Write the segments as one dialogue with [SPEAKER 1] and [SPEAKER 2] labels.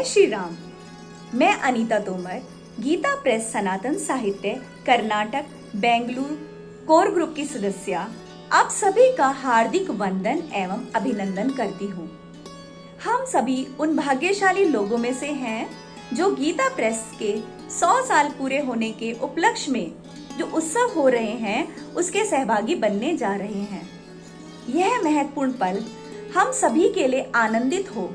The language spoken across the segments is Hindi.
[SPEAKER 1] श्री राम। मैं अनीता तोमर, गीता प्रेस सनातन साहित्य कर्नाटक बेंगलुरु कोर ग्रुप की सदस्य आप सभी का हार्दिक वंदन एवं अभिनंदन करती हूँ। हम सभी उन भाग्यशाली लोगों में से हैं जो गीता प्रेस के 100 साल पूरे होने के उपलक्ष्य में जो उत्सव हो रहे हैं उसके सहभागी बनने जा रहे हैं। यह महत्वपूर्ण पल हम सभी के लिए आनंदित हो,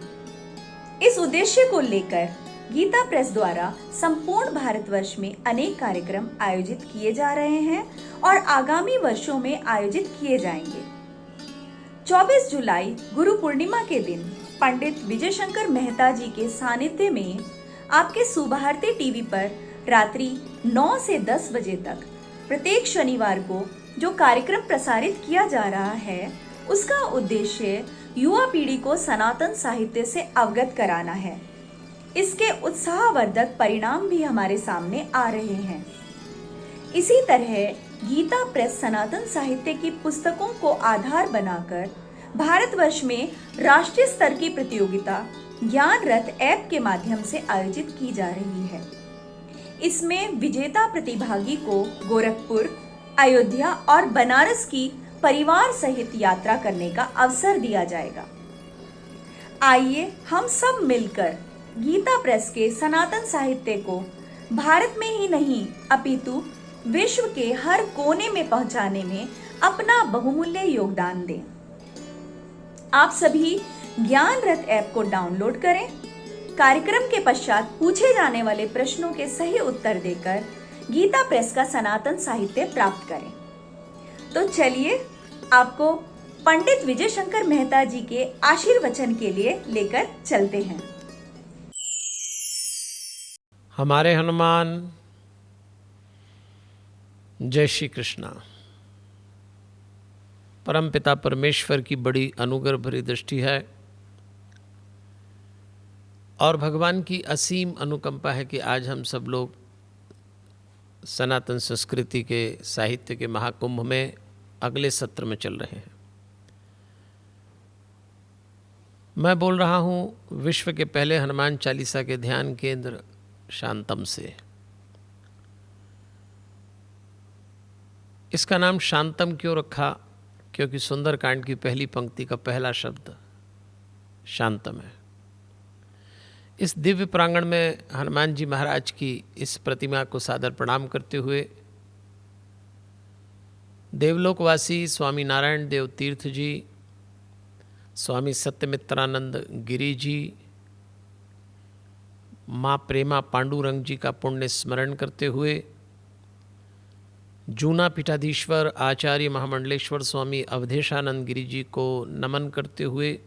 [SPEAKER 1] इस उद्देश्य को लेकर गीता प्रेस द्वारा संपूर्ण भारतवर्ष में अनेक कार्यक्रम आयोजित किए जा रहे हैं और आगामी वर्षों में आयोजित किए जाएंगे। 24 जुलाई गुरु पूर्णिमा के दिन पंडित विजय शंकर मेहता जी के सानिध्य में आपके सुभारती टीवी पर रात्रि 9 से 10 बजे तक प्रत्येक शनिवार को जो कार्यक्रम प्रसारित किया जा रहा है उसका उद्देश्य युवा पीढ़ी को सनातन साहित्य से अवगत कराना है। इसके उत्साहवर्धक परिणाम भी हमारे सामने आ रहे हैं। इसी तरह गीता प्रेस सनातन साहित्य की पुस्तकों को आधार बनाकर भारतवर्ष में राष्ट्रीय स्तर की प्रतियोगिता ज्ञान रथ ऐप के माध्यम से आयोजित की जा रही है। इसमें विजेता प्रतिभागी को गोरखपुर, अयोध्या और बनारस की परिवार सहित यात्रा करने का अवसर दिया जाएगा। आइए हम सब मिलकर गीता प्रेस के सनातन साहित्य को भारत में ही नहीं अपितु विश्व के हर कोने में पहुंचाने में अपना बहुमूल्य योगदान दें। आप सभी ज्ञान रथ ऐप को डाउनलोड करें। कार्यक्रम के पश्चात पूछे जाने वाले प्रश्नों के सही उत्तर देकर गीता प्रेस का सनातन साहित्य प्राप्त करें। तो चलिए आपको पंडित विजय शंकर मेहता जी के आशीर्वचन के लिए लेकर चलते हैं।
[SPEAKER 2] हमारे हनुमान, जय श्री कृष्णा। परमपिता परमेश्वर की बड़ी अनुग्रह भरी दृष्टि है और भगवान की असीम अनुकंपा है कि आज हम सब लोग सनातन संस्कृति के साहित्य के महाकुंभ में अगले सत्र में चल रहे हैं। मैं बोल रहा हूँ विश्व के पहले हनुमान चालीसा के ध्यान केंद्र शांतम से। इसका नाम शांतम क्यों रखा? क्योंकि सुंदरकांड की पहली पंक्ति का पहला शब्द शांतम है। इस दिव्य प्रांगण में हनुमान जी महाराज की इस प्रतिमा को सादर प्रणाम करते हुए देवलोकवासी स्वामी नारायण देव तीर्थ जी, स्वामी सत्यमित्रानंद गिरी जी, माँ प्रेमा पांडुरंग जी का पुण्य स्मरण करते हुए जूना पीठाधीश्वर आचार्य महामंडलेश्वर स्वामी अवधेशानंद गिरी जी को नमन करते हुए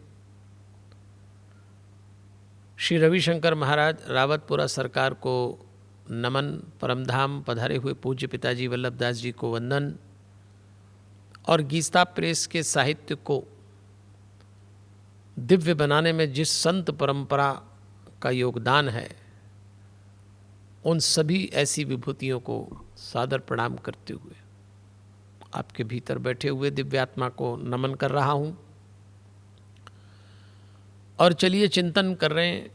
[SPEAKER 2] श्री रविशंकर महाराज रावतपुरा सरकार को नमन, परमधाम पधारे हुए पूज्य पिताजी वल्लभदास जी को वंदन और गीता प्रेस के साहित्य को दिव्य बनाने में जिस संत परंपरा का योगदान है उन सभी ऐसी विभूतियों को सादर प्रणाम करते हुए आपके भीतर बैठे हुए दिव्यात्मा को नमन कर रहा हूँ। और चलिए चिंतन कर रहे हैं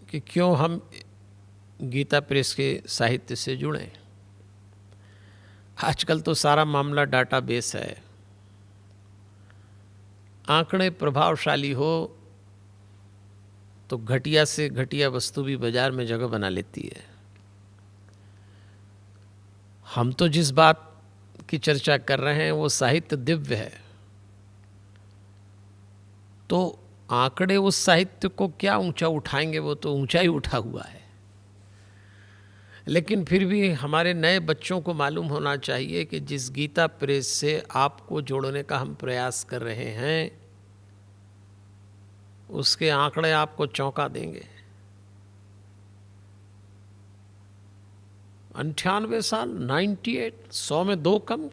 [SPEAKER 2] कि क्यों हम गीता प्रेस के साहित्य से जुड़ें। आजकल तो सारा मामला डाटाबेस है। आंकड़े प्रभावशाली हो तो घटिया से घटिया वस्तु भी बाजार में जगह बना लेती है। हम तो जिस बात की चर्चा कर रहे हैं वो साहित्य दिव्य है, तो आंकड़े उस साहित्य को क्या ऊंचा उठाएंगे? वो तो ऊंचा ही उठा हुआ है। लेकिन फिर भी हमारे नए बच्चों को मालूम होना चाहिए कि जिस गीता प्रेस से आपको जोड़ने का हम प्रयास कर रहे हैं उसके आंकड़े आपको चौंका देंगे। 98 साल, 98, 100 में 2 कम,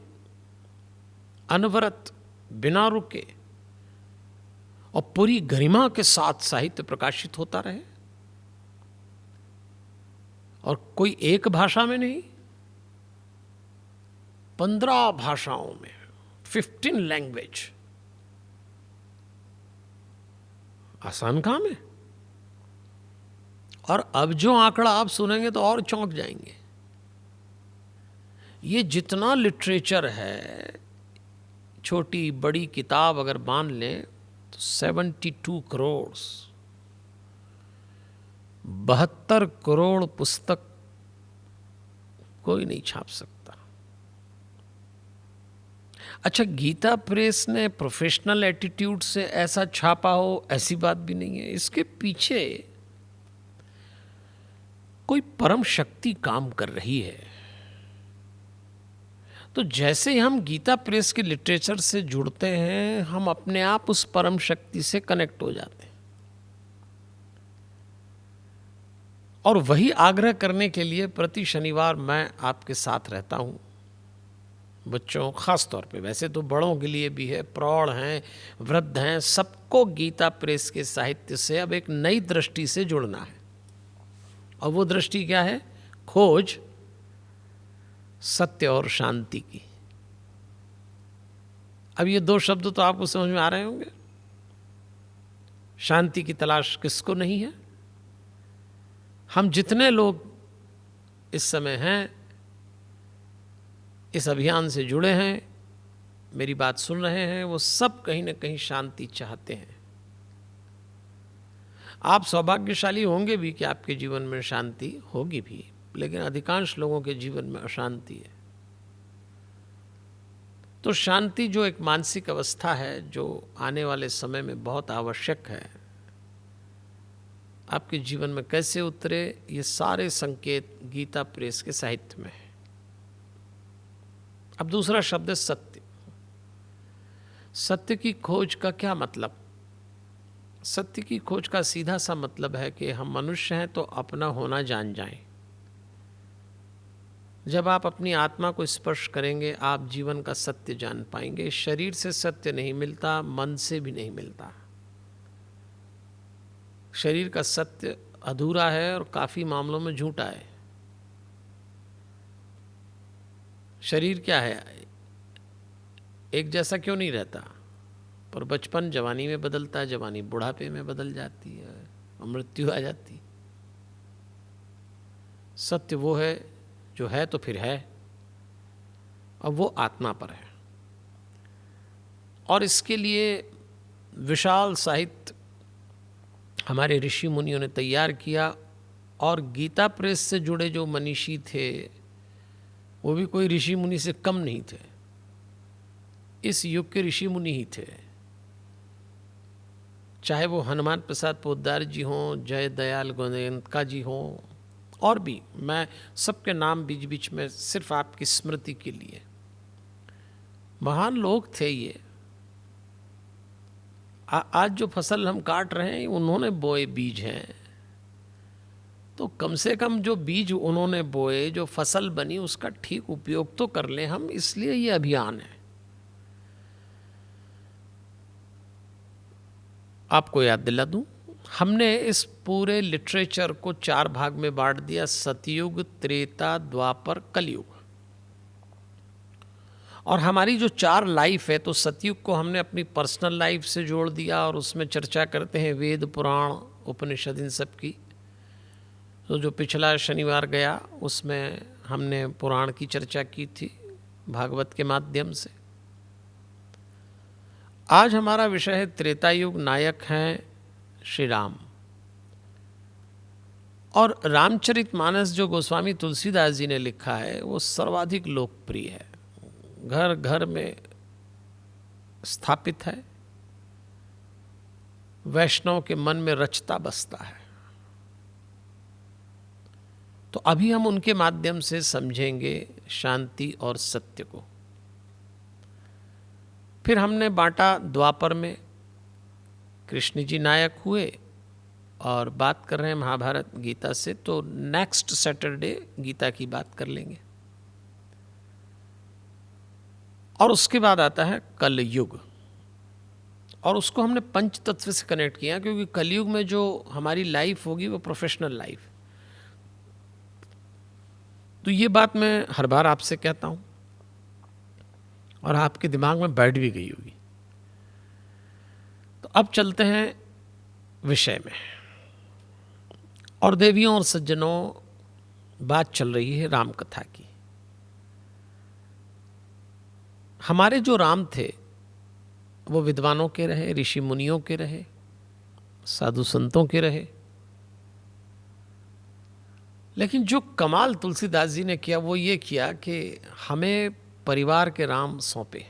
[SPEAKER 2] अनवरत, बिना रुके और पूरी गरिमा के साथ साहित्य प्रकाशित होता रहे और कोई एक भाषा में नहीं, 15 भाषाओं में, 15 लैंग्वेज। आसान काम है? और अब जो आंकड़ा आप सुनेंगे तो और चौंक जाएंगे। ये जितना लिटरेचर है, छोटी बड़ी किताब अगर मान लें तो 72 करोड़, 72 करोड़ पुस्तक कोई नहीं छाप सकता। अच्छा, गीता प्रेस ने प्रोफेशनल एटीट्यूड से ऐसा छापा हो, ऐसी बात भी नहीं है। इसके पीछे कोई परम शक्ति काम कर रही है। तो जैसे ही हम गीता प्रेस के लिटरेचर से जुड़ते हैं, हम अपने आप उस परम शक्ति से कनेक्ट हो जाते हैं। और वही आग्रह करने के लिए प्रति शनिवार मैं आपके साथ रहता हूँ। बच्चों ख़ास तौर पे, वैसे तो बड़ों के लिए भी है, प्रौढ़ हैं, वृद्ध हैं, सबको गीता प्रेस के साहित्य से अब एक नई दृष्टि से जुड़ना है। और वो दृष्टि क्या है? खोज सत्य और शांति की। अब ये दो शब्द तो आपको समझ में आ रहे होंगे। शांति की तलाश किसको नहीं है? हम जितने लोग इस समय हैं, इस अभियान से जुड़े हैं, मेरी बात सुन रहे हैं, वो सब कहीं ना कहीं शांति चाहते हैं। आप सौभाग्यशाली होंगे भी कि आपके जीवन में शांति होगी भी, लेकिन अधिकांश लोगों के जीवन में अशांति है। तो शांति जो एक मानसिक अवस्था है, जो आने वाले समय में बहुत आवश्यक है, आपके जीवन में कैसे उतरे, ये सारे संकेत गीता प्रेस के साहित्य में है। अब दूसरा शब्द है सत्य। सत्य की खोज का क्या मतलब? सत्य की खोज का सीधा सा मतलब है कि हम मनुष्य हैं तो अपना होना जान जाएं। जब आप अपनी आत्मा को स्पर्श करेंगे, आप जीवन का सत्य जान पाएंगे। शरीर से सत्य नहीं मिलता, मन से भी नहीं मिलता। शरीर का सत्य अधूरा है और काफ़ी मामलों में झूठा है। शरीर क्या है? एक जैसा क्यों नहीं रहता? पर बचपन जवानी में बदलता है, जवानी बुढ़ापे में बदल जाती है और मृत्यु आ जाती। सत्य वो है जो है तो फिर है, और वो आत्मा पर है। और इसके लिए विशाल साहित्य हमारे ऋषि मुनियों ने तैयार किया। और गीता प्रेस से जुड़े जो मनीषी थे, वो भी कोई ऋषि मुनि से कम नहीं थे। इस युग के ऋषि मुनि ही थे। चाहे वो हनुमान प्रसाद पोद्दार जी हों, जय दयाल गोयनका जी हों, और भी, मैं सबके नाम बीच बीच में सिर्फ आपकी स्मृति के लिए। महान लोग थे ये। आज जो फसल हम काट रहे हैं, उन्होंने बोए बीज हैं। तो कम से कम जो बीज उन्होंने बोए, जो फसल बनी, उसका ठीक उपयोग तो कर लें हम। इसलिए ये अभियान है। आपको याद दिला दूं, हमने इस पूरे लिटरेचर को 4 भाग में बांट दिया: सतयुग, त्रेता, द्वापर, कलयुग। और हमारी जो 4 लाइफ है, तो सतयुग को हमने अपनी पर्सनल लाइफ से जोड़ दिया और उसमें चर्चा करते हैं वेद, पुराण, उपनिषद, इन सब की। तो जो पिछला शनिवार गया, उसमें हमने पुराण की चर्चा की थी भागवत के माध्यम से। आज हमारा विषय है त्रेता युग। नायक हैं श्री राम। और रामचरितमानस जो गोस्वामी तुलसीदास जी ने लिखा है, वो सर्वाधिक लोकप्रिय है, घर घर में स्थापित है, वैष्णव के मन में रचता बसता है। तो अभी हम उनके माध्यम से समझेंगे शांति और सत्य को। फिर हमने बांटा द्वापर में, कृष्ण जी नायक हुए और बात कर रहे हैं महाभारत गीता से। तो नेक्स्ट सैटरडे गीता की बात कर लेंगे। और उसके बाद आता है कलयुग, और उसको हमने पंच तत्व से कनेक्ट किया, क्योंकि कलयुग में जो हमारी लाइफ होगी वो प्रोफेशनल लाइफ। तो ये बात मैं हर बार आपसे कहता हूँ और आपके दिमाग में बैठ भी गई होगी। तो अब चलते हैं विषय में। और देवियों और सज्जनों, बात चल रही है राम कथा की। हमारे जो राम थे वो विद्वानों के रहे, ऋषि मुनियों के रहे, साधु संतों के रहे। लेकिन जो कमाल तुलसीदास जी ने किया वो ये किया कि हमें परिवार के राम सौंपे।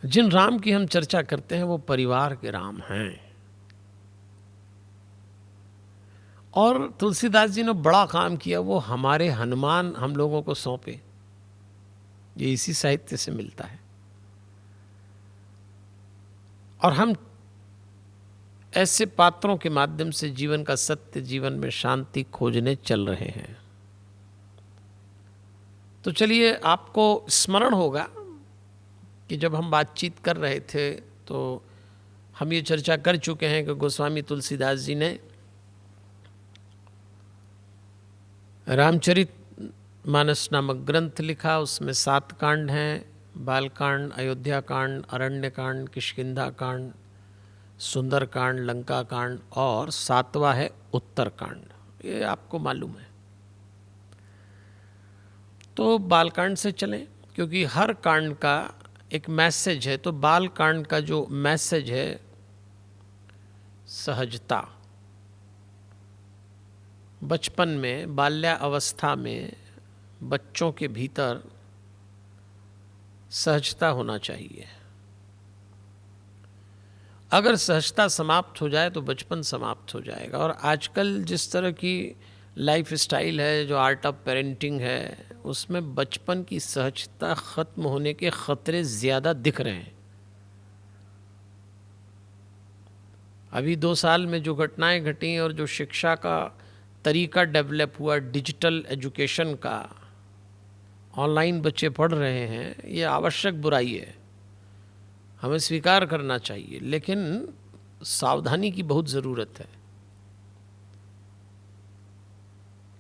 [SPEAKER 2] जिन राम की हम चर्चा करते हैं वो परिवार के राम हैं। और तुलसीदास जी ने बड़ा काम किया, वो हमारे हनुमान हम लोगों को सौंपे। ये इसी साहित्य से मिलता है। और हम ऐसे पात्रों के माध्यम से जीवन का सत्य, जीवन में शांति खोजने चल रहे हैं। तो चलिए, आपको स्मरण होगा कि जब हम बातचीत कर रहे थे तो हम ये चर्चा कर चुके हैं कि गोस्वामी तुलसीदास जी ने रामचरित मानस नामक ग्रंथ लिखा। उसमें 7 कांड हैं, बालकांड, अयोध्या कांड, अरण्य कांड, किष्किंधा कांड, सुंदर कांड, लंका कांड और 7वां है उत्तर कांड। ये आपको मालूम है। तो बालकांड से चलें, क्योंकि हर कांड का एक मैसेज है। तो बालकांड का जो मैसेज है, सहजता। बचपन में, बाल्यावस्था में बच्चों के भीतर सहजता होना चाहिए। अगर सहजता समाप्त हो जाए तो बचपन समाप्त हो जाएगा। और आजकल जिस तरह की लाइफ स्टाइल है, जो आर्ट ऑफ पेरेंटिंग है, उसमें बचपन की सहजता खत्म होने के खतरे ज़्यादा दिख रहे हैं। अभी 2 साल में जो घटनाएं घटी और जो शिक्षा का तरीका डेवलप हुआ, डिजिटल एजुकेशन का, ऑनलाइन बच्चे पढ़ रहे हैं, ये आवश्यक बुराई है, हमें स्वीकार करना चाहिए। लेकिन सावधानी की बहुत ज़रूरत है,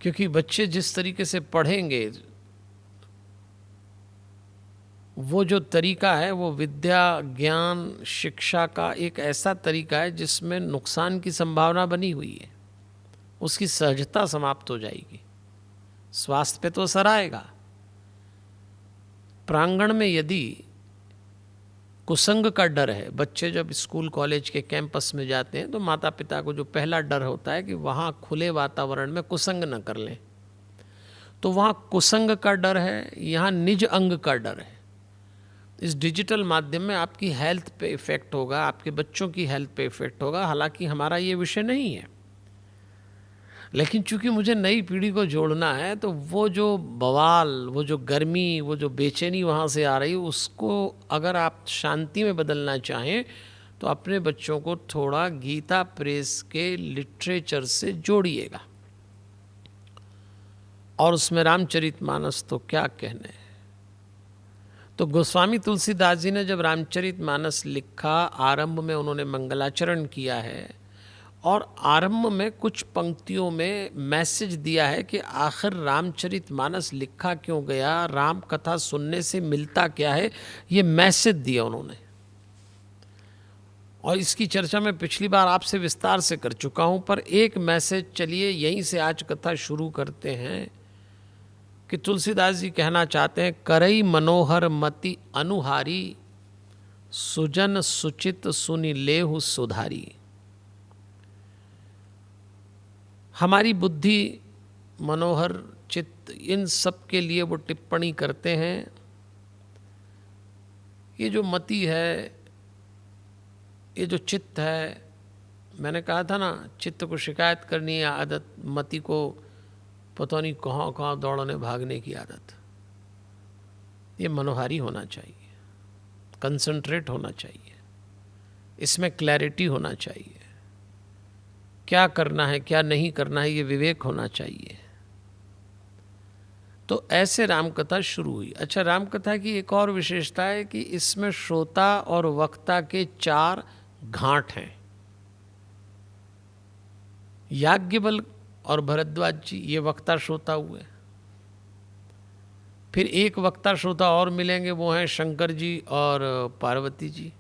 [SPEAKER 2] क्योंकि बच्चे जिस तरीके से पढ़ेंगे, वो जो तरीका है वो विद्या, ज्ञान, शिक्षा का एक ऐसा तरीका है जिसमें नुकसान की संभावना बनी हुई है। उसकी सहजता समाप्त हो जाएगी, स्वास्थ्य पे तो असर आएगा। प्रांगण में यदि कुसंग का डर है, बच्चे जब स्कूल कॉलेज के कैंपस में जाते हैं तो माता पिता को जो पहला डर होता है कि वहाँ खुले वातावरण में कुसंग न कर लें। तो वहाँ कुसंग का डर है, यहाँ निज अंग का डर है। इस डिजिटल माध्यम में आपकी हेल्थ पे इफ़ेक्ट होगा, आपके बच्चों की हेल्थ पे इफ़ेक्ट होगा। हालांकि हमारा ये विषय नहीं है, लेकिन चूंकि मुझे नई पीढ़ी को जोड़ना है, तो वो जो बवाल, वो जो गर्मी, वो जो बेचैनी वहाँ से आ रही है, उसको अगर आप शांति में बदलना चाहें तो अपने बच्चों को थोड़ा गीता प्रेस के लिटरेचर से जोड़िएगा। और उसमें रामचरितमानस तो क्या कहने। तो गोस्वामी तुलसीदास जी ने जब रामचरितमानस लिखा, आरंभ में उन्होंने मंगलाचरण किया है और आरंभ में कुछ पंक्तियों में मैसेज दिया है कि आखिर रामचरितमानस लिखा क्यों गया, राम कथा सुनने से मिलता क्या है, ये मैसेज दिया उन्होंने। और इसकी चर्चा मैं पिछली बार आपसे विस्तार से कर चुका हूँ, पर एक मैसेज चलिए यहीं से आज कथा शुरू करते हैं कि तुलसीदास जी कहना चाहते हैं, करई मनोहर मति अनुहारी, सुजन सुचित सुनि लेहु सुधारी। हमारी बुद्धि, मनोहर, चित्त, इन सब के लिए वो टिप्पणी करते हैं। ये जो मति है, ये जो चित्त है, मैंने कहा था ना, चित्त को शिकायत करनी है आदत, मति को पता नहीं कहाँ कहाँ दौड़ने भागने की आदत। ये मनोहारी होना चाहिए, कंसंट्रेट होना चाहिए, इसमें क्लैरिटी होना चाहिए, क्या करना है क्या नहीं करना है ये विवेक होना चाहिए। तो ऐसे रामकथा शुरू हुई। अच्छा, रामकथा की एक और विशेषता है कि इसमें श्रोता और वक्ता के 4 घाट हैं। याज्ञवल्क्य और भरद्वाज जी ये वक्ता श्रोता हुए। फिर एक वक्ता श्रोता और मिलेंगे, वो हैं शंकर जी और पार्वती जी।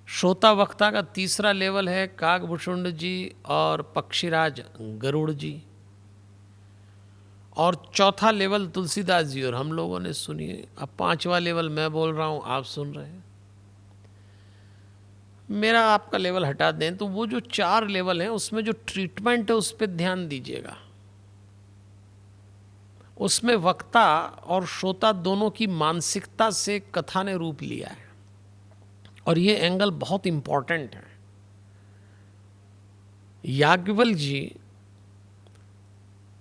[SPEAKER 2] श्रोता वक्ता का तीसरा लेवल है कागभूषुंड जी और पक्षीराज गरुड़ जी, और चौथा लेवल तुलसीदास जी और हम लोगों ने सुनी। अब पांचवा लेवल मैं बोल रहा हूं, आप सुन रहे हैं। मेरा आपका लेवल हटा दें तो वो जो 4 लेवल हैं उसमें जो ट्रीटमेंट है उस पर ध्यान दीजिएगा। उसमें वक्ता और श्रोता दोनों की मानसिकता से कथा ने रूप लिया है, और ये एंगल बहुत इंपॉर्टेंट है। याज्ञवल्क्य जी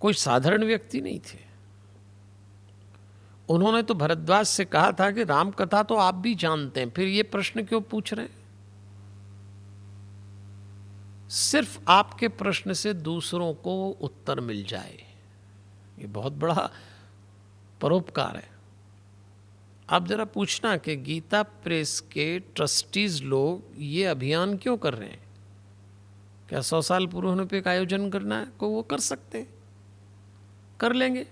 [SPEAKER 2] कोई साधारण व्यक्ति नहीं थे। उन्होंने तो भरद्वाज से कहा था कि राम कथा तो आप भी जानते हैं, फिर ये प्रश्न क्यों पूछ रहे हैं? सिर्फ आपके प्रश्न से दूसरों को उत्तर मिल जाए, ये बहुत बड़ा परोपकार है। आप जरा पूछना कि गीता प्रेस के ट्रस्टीज लोग ये अभियान क्यों कर रहे हैं? क्या 100 साल पूरे होने पे एक आयोजन करना है को वो कर सकते हैं, कर लेंगे,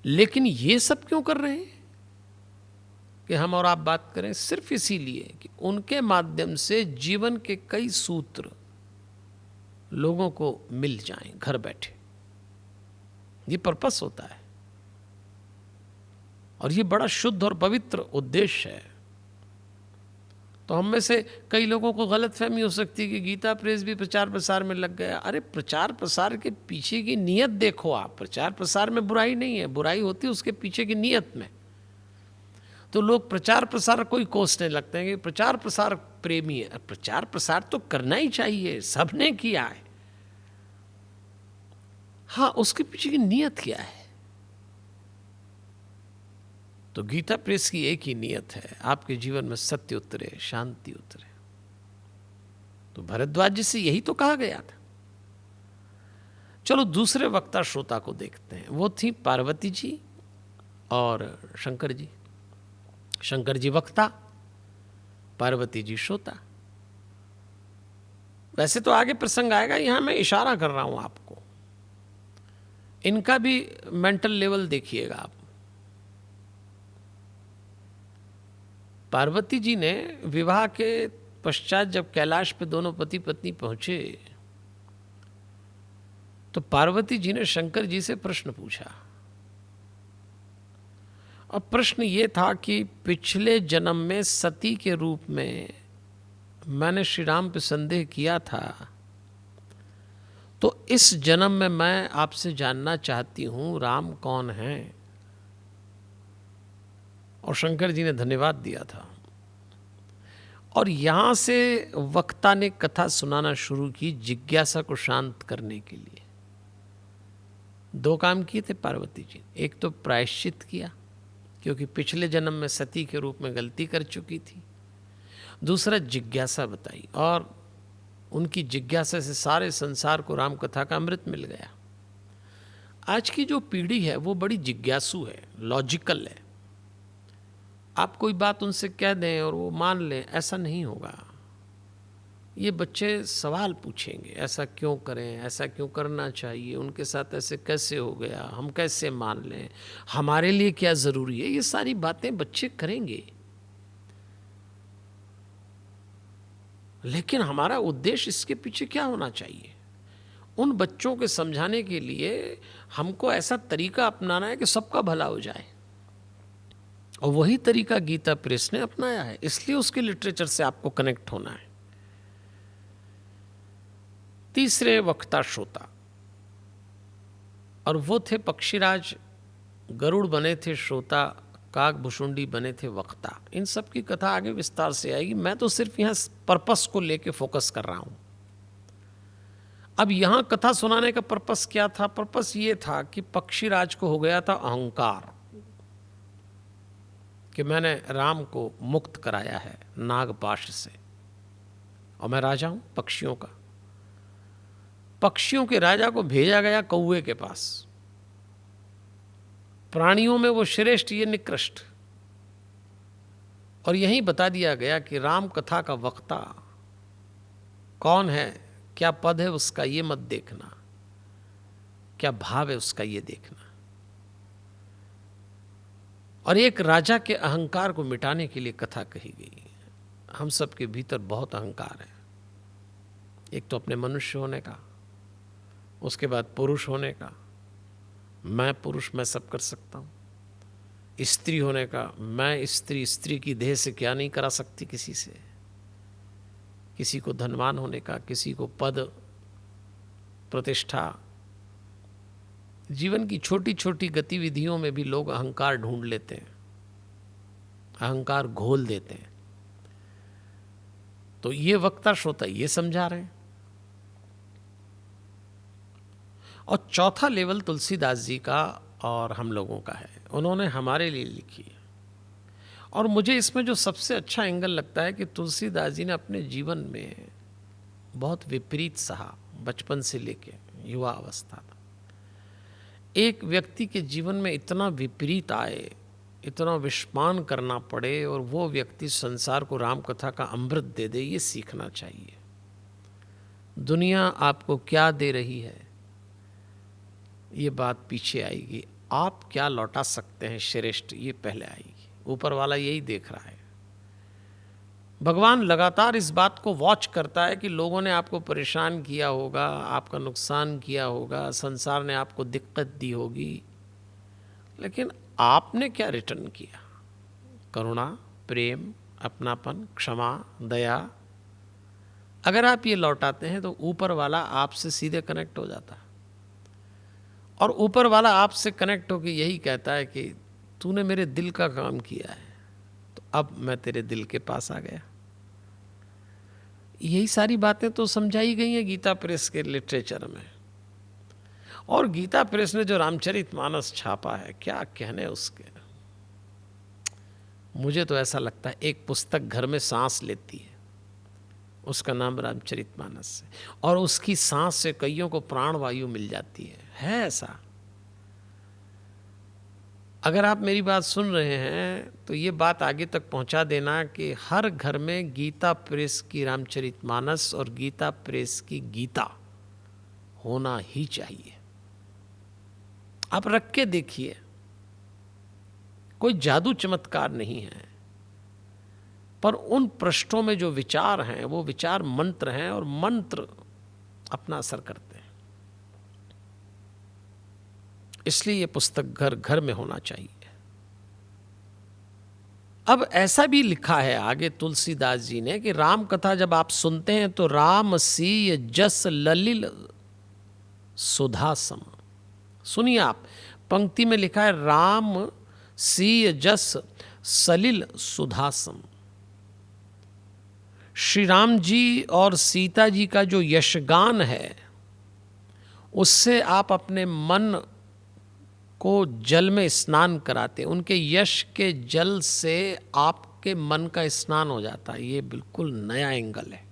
[SPEAKER 2] लेकिन ये सब क्यों कर रहे हैं कि हम और आप बात करें? सिर्फ इसीलिए कि उनके माध्यम से जीवन के कई सूत्र लोगों को मिल जाएं घर बैठे। ये पर्पस होता है, और ये बड़ा शुद्ध और पवित्र उद्देश्य है। तो हम में से कई लोगों को गलतफहमी हो सकती है कि गीता प्रेस भी प्रचार प्रसार में लग गया। अरे प्रचार प्रसार के पीछे की नीयत देखो आप। प्रचार प्रसार में बुराई नहीं है, बुराई होती है उसके पीछे की नीयत में। तो लोग प्रचार प्रसार कोई कोसने लगते हैं कि प्रचार प्रसार प्रेमी है। प्रचार प्रसार तो करना ही चाहिए, सबने किया है। हाँ, उसके पीछे की नीयत क्या है? तो गीता प्रेस की एक ही नियत है, आपके जीवन में सत्य उतरे, शांति उतरे। तो भरद्वाज जी से यही तो कहा गया था। चलो दूसरे वक्ता श्रोता को देखते हैं। वो थी पार्वती जी और शंकर जी। शंकर जी वक्ता, पार्वती जी श्रोता। वैसे तो आगे प्रसंग आएगा, यहां मैं इशारा कर रहा हूं आपको। इनका भी मेंटल लेवल देखिएगा आप। पार्वती जी ने विवाह के पश्चात जब कैलाश पे दोनों पति पत्नी पहुंचे तो पार्वती जी ने शंकर जी से प्रश्न पूछा। और प्रश्न ये था कि पिछले जन्म में सती के रूप में मैंने श्री राम पे संदेह किया था, तो इस जन्म में मैं आपसे जानना चाहती हूं राम कौन है। और शंकर जी ने धन्यवाद दिया था। और यहां से वक्ता ने कथा सुनाना शुरू की जिज्ञासा को शांत करने के लिए। 2 काम किए थे पार्वती जी। एक तो प्रायश्चित किया, क्योंकि पिछले जन्म में सती के रूप में गलती कर चुकी थी। दूसरा जिज्ञासा बताई, और उनकी जिज्ञासा से सारे संसार को राम कथा का अमृत मिल गया। आज की जो पीढ़ी है वो बड़ी जिज्ञासु है, लॉजिकल है। आप कोई बात उनसे कह दें और वो मान लें, ऐसा नहीं होगा। ये बच्चे सवाल पूछेंगे, ऐसा क्यों करें, ऐसा क्यों करना चाहिए, उनके साथ ऐसे कैसे हो गया, हम कैसे मान लें, हमारे लिए क्या ज़रूरी है। ये सारी बातें बच्चे करेंगे। लेकिन हमारा उद्देश्य इसके पीछे क्या होना चाहिए? उन बच्चों के समझाने के लिए हमको ऐसा तरीका अपनाना है कि सबका भला हो जाए। और वही तरीका गीता प्रेस ने अपनाया है, इसलिए उसके लिटरेचर से आपको कनेक्ट होना है। तीसरे वक्ता श्रोता, और वो थे पक्षीराज गरुड़ बने थे श्रोता, कागभूषुंडी बने थे वक्ता। इन सब की कथा आगे विस्तार से आएगी। मैं तो सिर्फ यहाँ पर्पस को लेके फोकस कर रहा हूं। अब यहाँ कथा सुनाने का पर्पस क्या था? पर्पस ये था कि पक्षीराज को हो गया था अहंकार कि मैंने राम को मुक्त कराया है नागपाश से, और मैं राजा हूं पक्षियों का। पक्षियों के राजा को भेजा गया कौवे के पास। प्राणियों में वो श्रेष्ठ, ये निकृष्ट। और यही बता दिया गया कि राम कथा का वक्ता कौन है, क्या पद है उसका ये मत देखना, क्या भाव है उसका ये देखना। और एक राजा के अहंकार को मिटाने के लिए कथा कही गई। हम सब के भीतर बहुत अहंकार है। एक तो अपने मनुष्य होने का, उसके बाद पुरुष होने का, मैं पुरुष, मैं सब कर सकता हूँ। स्त्री होने का, मैं स्त्री, स्त्री की देह से क्या नहीं करा सकती किसी से। किसी को धनवान होने का, किसी को पद प्रतिष्ठा। जीवन की छोटी छोटी गतिविधियों में भी लोग अहंकार ढूंढ लेते हैं, अहंकार घोल देते हैं। तो ये वक्ता श्रोता ये समझा रहे हैं। और चौथा लेवल तुलसीदास जी का और हम लोगों का है, उन्होंने हमारे लिए लिखी है। और मुझे इसमें जो सबसे अच्छा एंगल लगता है कि तुलसीदास जी ने अपने जीवन में बहुत विपरीत सहा, बचपन से लेके युवा अवस्था तक। एक व्यक्ति के जीवन में इतना विपरीत आए, इतना विषपान करना पड़े और वो व्यक्ति संसार को राम कथा का अमृत दे दे, ये सीखना चाहिए। दुनिया आपको क्या दे रही है ये बात पीछे आएगी, आप क्या लौटा सकते हैं श्रेष्ठ, ये पहले आएगी। ऊपर वाला यही देख रहा है। भगवान लगातार इस बात को वॉच करता है कि लोगों ने आपको परेशान किया होगा, आपका नुकसान किया होगा, संसार ने आपको दिक्कत दी होगी, लेकिन आपने क्या रिटर्न किया? करुणा, प्रेम, अपनापन, क्षमा, दया। अगर आप ये लौटाते हैं तो ऊपर वाला आपसे सीधे कनेक्ट हो जाता है। और ऊपर वाला आपसे कनेक्ट होकर यही कहता है कि तूने मेरे दिल का काम किया है, तो अब मैं तेरे दिल के पास आ गया। यही सारी बातें तो समझाई गई हैं गीता प्रेस के लिटरेचर में। और गीता प्रेस ने जो रामचरितमानस छापा है, क्या कहने उसके। मुझे तो ऐसा लगता है एक पुस्तक घर में सांस लेती है, उसका नाम रामचरितमानस है, और उसकी सांस से कईयों को प्राण वायु मिल जाती है ऐसा। अगर आप मेरी बात सुन रहे हैं तो ये बात आगे तक पहुंचा देना कि हर घर में गीता प्रेस की रामचरितमानस और गीता प्रेस की गीता होना ही चाहिए। आप रख के देखिए, कोई जादू चमत्कार नहीं है, पर उन पृष्ठों में जो विचार हैं वो विचार मंत्र हैं, और मंत्र अपना असर करते हैं। इसलिए ये पुस्तक घर घर में होना चाहिए। अब ऐसा भी लिखा है आगे तुलसीदास जी ने कि राम कथा जब आप सुनते हैं तो राम सीय जस ललिल सुधासम। सुनिए आप, पंक्ति में लिखा है राम सीय जस सलिल सुधासम। श्री राम जी और सीता जी का जो यशगान है, उससे आप अपने मन को जल में स्नान कराते हैं। उनके यश के जल से आपके मन का स्नान हो जाता है। ये बिल्कुल नया एंगल है।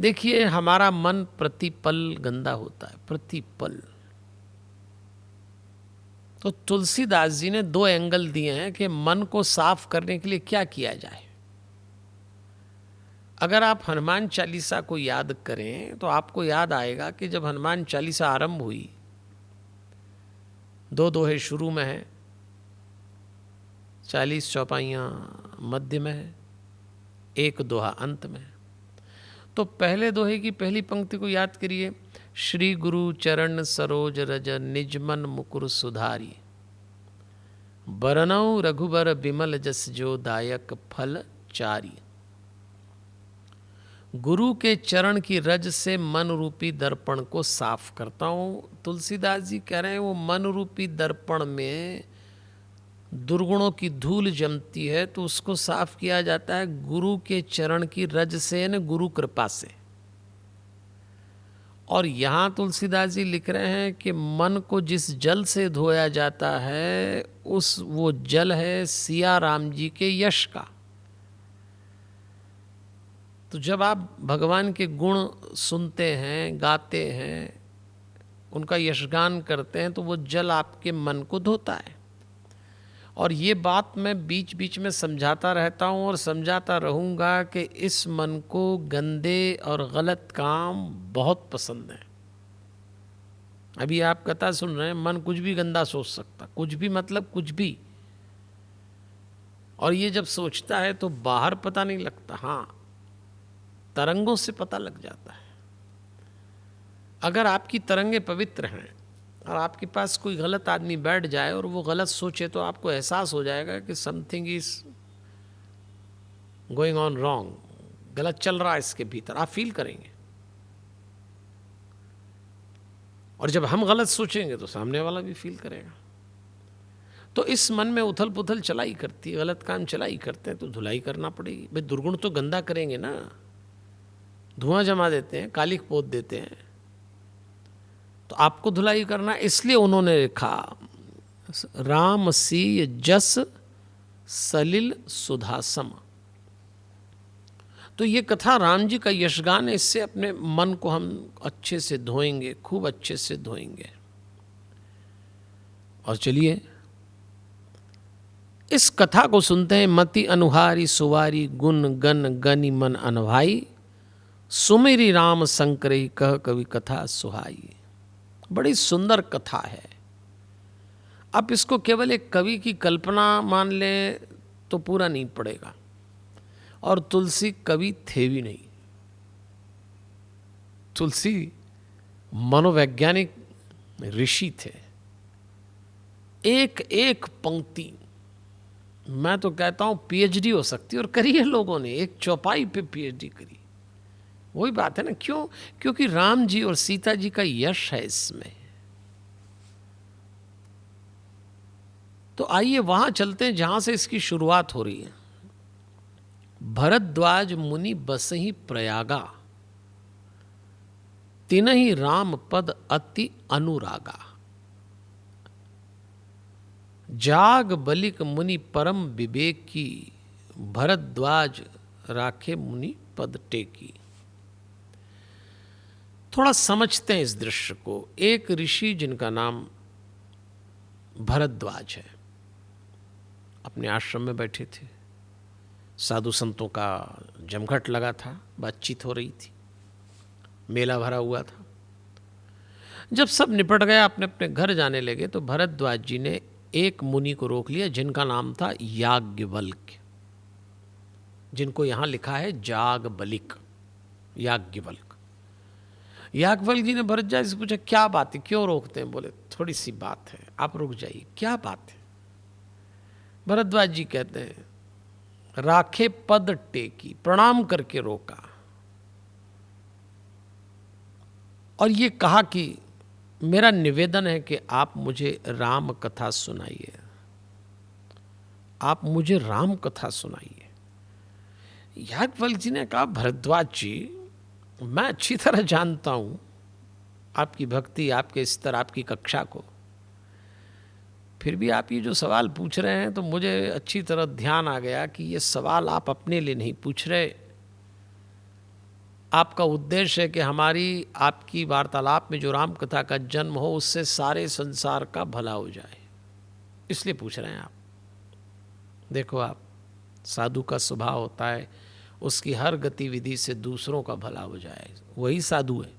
[SPEAKER 2] देखिए, हमारा मन प्रतिपल गंदा होता है, प्रतिपल। तो तुलसीदास जी ने दो एंगल दिए हैं कि मन को साफ करने के लिए क्या किया जाए। अगर आप हनुमान चालीसा को याद करें तो आपको याद आएगा कि जब हनुमान चालीसा आरंभ हुई, 2 दोहे शुरू में है, 40 चौपाइयाँ मध्य में है, 1 दोहा अंत में है। तो पहले दोहे की पहली पंक्ति को याद करिए, श्री गुरु चरण सरोज रज निजमन मुकुर सुधारी, बरनऊ रघुबर बिमल जस जो दायक फल चारी। गुरु के चरण की रज से मन रूपी दर्पण को साफ करता हूँ। तुलसीदास जी कह रहे हैं वो मन रूपी दर्पण में दुर्गुणों की धूल जमती है, तो उसको साफ किया जाता है गुरु के चरण की रज से, न गुरु कृपा से। और यहाँ तुलसीदास जी लिख रहे हैं कि मन को जिस जल से धोया जाता है वो जल है सिया राम जी के यश का। तो जब आप भगवान के गुण सुनते हैं, गाते हैं, उनका यशगान करते हैं, तो वो जल आपके मन को धोता है। और ये बात मैं बीच बीच में समझाता रहता हूँ और समझाता रहूँगा कि इस मन को गंदे और गलत काम बहुत पसंद है। अभी आप कथा सुन रहे हैं, मन कुछ भी गंदा सोच सकता, कुछ भी मतलब कुछ भी। और ये जब सोचता है तो बाहर पता नहीं लगता, हाँ तरंगों से पता लग जाता है। अगर आपकी तरंगे पवित्र हैं और आपके पास कोई गलत आदमी बैठ जाए और वो गलत सोचे, तो आपको एहसास हो जाएगा कि something is going on wrong, गलत चल रहा है इसके भीतर, आप फील करेंगे। और जब हम गलत सोचेंगे तो सामने वाला भी फील करेगा। तो इस मन में उथल पुथल चलाई करती है, गलत काम चलाई करते हैं, तो धुलाई करना पड़ेगी। भाई दुर्गुण तो गंदा करेंगे ना, धुआं जमा देते हैं, कालिख पोत देते हैं, तो आपको धुलाई करना। इसलिए उन्होंने लिखा राम सी जस सलिल सुधासम। तो ये कथा राम जी का यशगान है, इससे अपने मन को हम अच्छे से धोएंगे, खूब अच्छे से धोएंगे। और चलिए इस कथा को सुनते हैं। मति अनुहारी सुवारी गुण गन गनि मन अनभाई, सुमिरी राम शंकरई कह कवि कथा सुहाई। बड़ी सुंदर कथा है। आप इसको केवल एक कवि की कल्पना मान लें तो पूरा नहीं पड़ेगा। और तुलसी कवि थे भी नहीं, तुलसी मनोवैज्ञानिक ऋषि थे। एक एक पंक्ति, मैं तो कहता हूं पीएचडी हो सकती है, और करी है लोगों ने, एक चौपाई पे पीएचडी करी। वही बात है ना, क्यों? क्योंकि राम जी और सीता जी का यश है इसमें। तो आइए वहां चलते हैं जहां से इसकी शुरुआत हो रही है। भरद्वाज मुनि बसहि प्रयागा, तिनहि राम पद अति अनुरागा। जाग बलिक मुनि परम विवेक की, भरद्वाज राखे मुनि पद टेकी। थोड़ा समझते हैं इस दृश्य को। एक ऋषि जिनका नाम भरद्वाज है, अपने आश्रम में बैठे थे। साधु संतों का जमघट लगा था, बातचीत हो रही थी, मेला भरा हुआ था। जब सब निपट गया, अपने अपने घर जाने लगे, तो भरद्वाज जी ने एक मुनि को रोक लिया जिनका नाम था याज्ञवल्क्य, जिनको यहां लिखा है जागबलिक, याज्ञवल्क। याज्ञवल्क जी ने भरद्वाज से पूछा क्या बात है, क्यों रोकते हैं? बोले थोड़ी सी बात है, आप रुक जाइए। क्या बात है? भरद्वाज जी कहते हैं राखे पद टेकी, प्रणाम करके रोका और ये कहा कि मेरा निवेदन है कि आप मुझे राम कथा सुनाइए, आप मुझे राम कथा सुनाइए। याज्ञवल्क्य जी ने कहा भरद्वाज जी, मैं अच्छी तरह जानता हूं आपकी भक्ति, आपके स्तर, आपकी कक्षा को, फिर भी आप ये जो सवाल पूछ रहे हैं तो मुझे अच्छी तरह ध्यान आ गया कि ये सवाल आप अपने लिए नहीं पूछ रहे। आपका उद्देश्य है कि हमारी आपकी वार्तालाप में जो राम कथा का जन्म हो, उससे सारे संसार का भला हो जाए, इसलिए पूछ रहे हैं आप। देखो, आप साधु का स्वभाव होता है उसकी हर गतिविधि से दूसरों का भला हो जाए, वही साधु है।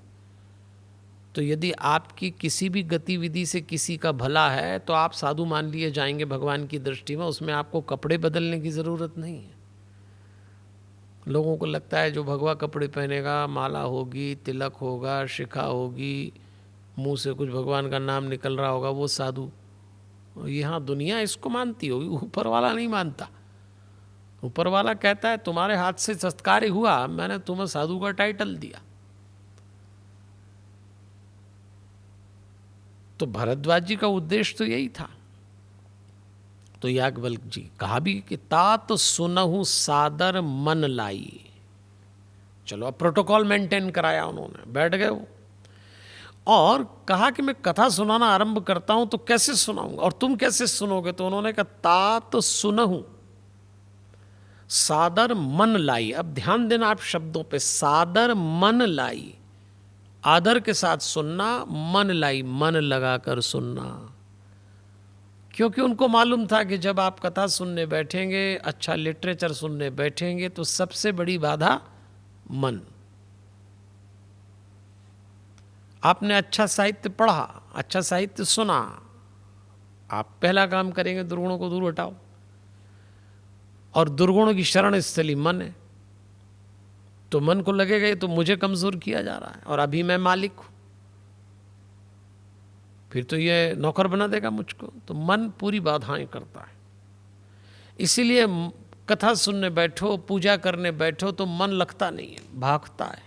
[SPEAKER 2] तो यदि आपकी किसी भी गतिविधि से किसी का भला है तो आप साधु मान लिए जाएंगे भगवान की दृष्टि में। उसमें आपको कपड़े बदलने की ज़रूरत नहीं है। लोगों को लगता है जो भगवा कपड़े पहनेगा, माला होगी, तिलक होगा, शिखा होगी, मुंह से कुछ भगवान का नाम निकल रहा होगा, वो साधु। यहाँ दुनिया इसको मानती होगी, ऊपर वाला नहीं मानता। ऊपर वाला कहता है तुम्हारे हाथ से सत्कार हुआ, मैंने तुम्हें साधु का टाइटल दिया। तो भरद्वाज जी का उद्देश्य तो यही था। तो याज्ञवल्क्य जी कहा भी कि तात सुनहु सादर मन लाई। चलो, अब प्रोटोकॉल मेंटेन कराया उन्होंने, बैठ गए वो और कहा कि मैं कथा सुनाना आरंभ करता हूं तो कैसे सुनाऊंगा और तुम कैसे सुनोगे? तो उन्होंने कहा तात सुनहु सादर मन लाई। अब ध्यान देना आप शब्दों पे, सादर मन लाई, आदर के साथ सुनना, मन लाई, मन लगाकर सुनना। क्योंकि उनको मालूम था कि जब आप कथा सुनने बैठेंगे, अच्छा लिटरेचर सुनने बैठेंगे, तो सबसे बड़ी बाधा मन। आपने अच्छा साहित्य पढ़ा, अच्छा साहित्य सुना, आप पहला काम करेंगे दुर्गुणों को दूर हटाओ। और दुर्गुणों की शरण स्थली मन है, तो मन को लगेगा ये तो मुझे कमजोर किया जा रहा है और अभी मैं मालिक हूं, फिर तो ये नौकर बना देगा मुझको। तो मन पूरी बाधाएं करता है। इसीलिए कथा सुनने बैठो, पूजा करने बैठो तो मन लगता नहीं है, भागता है।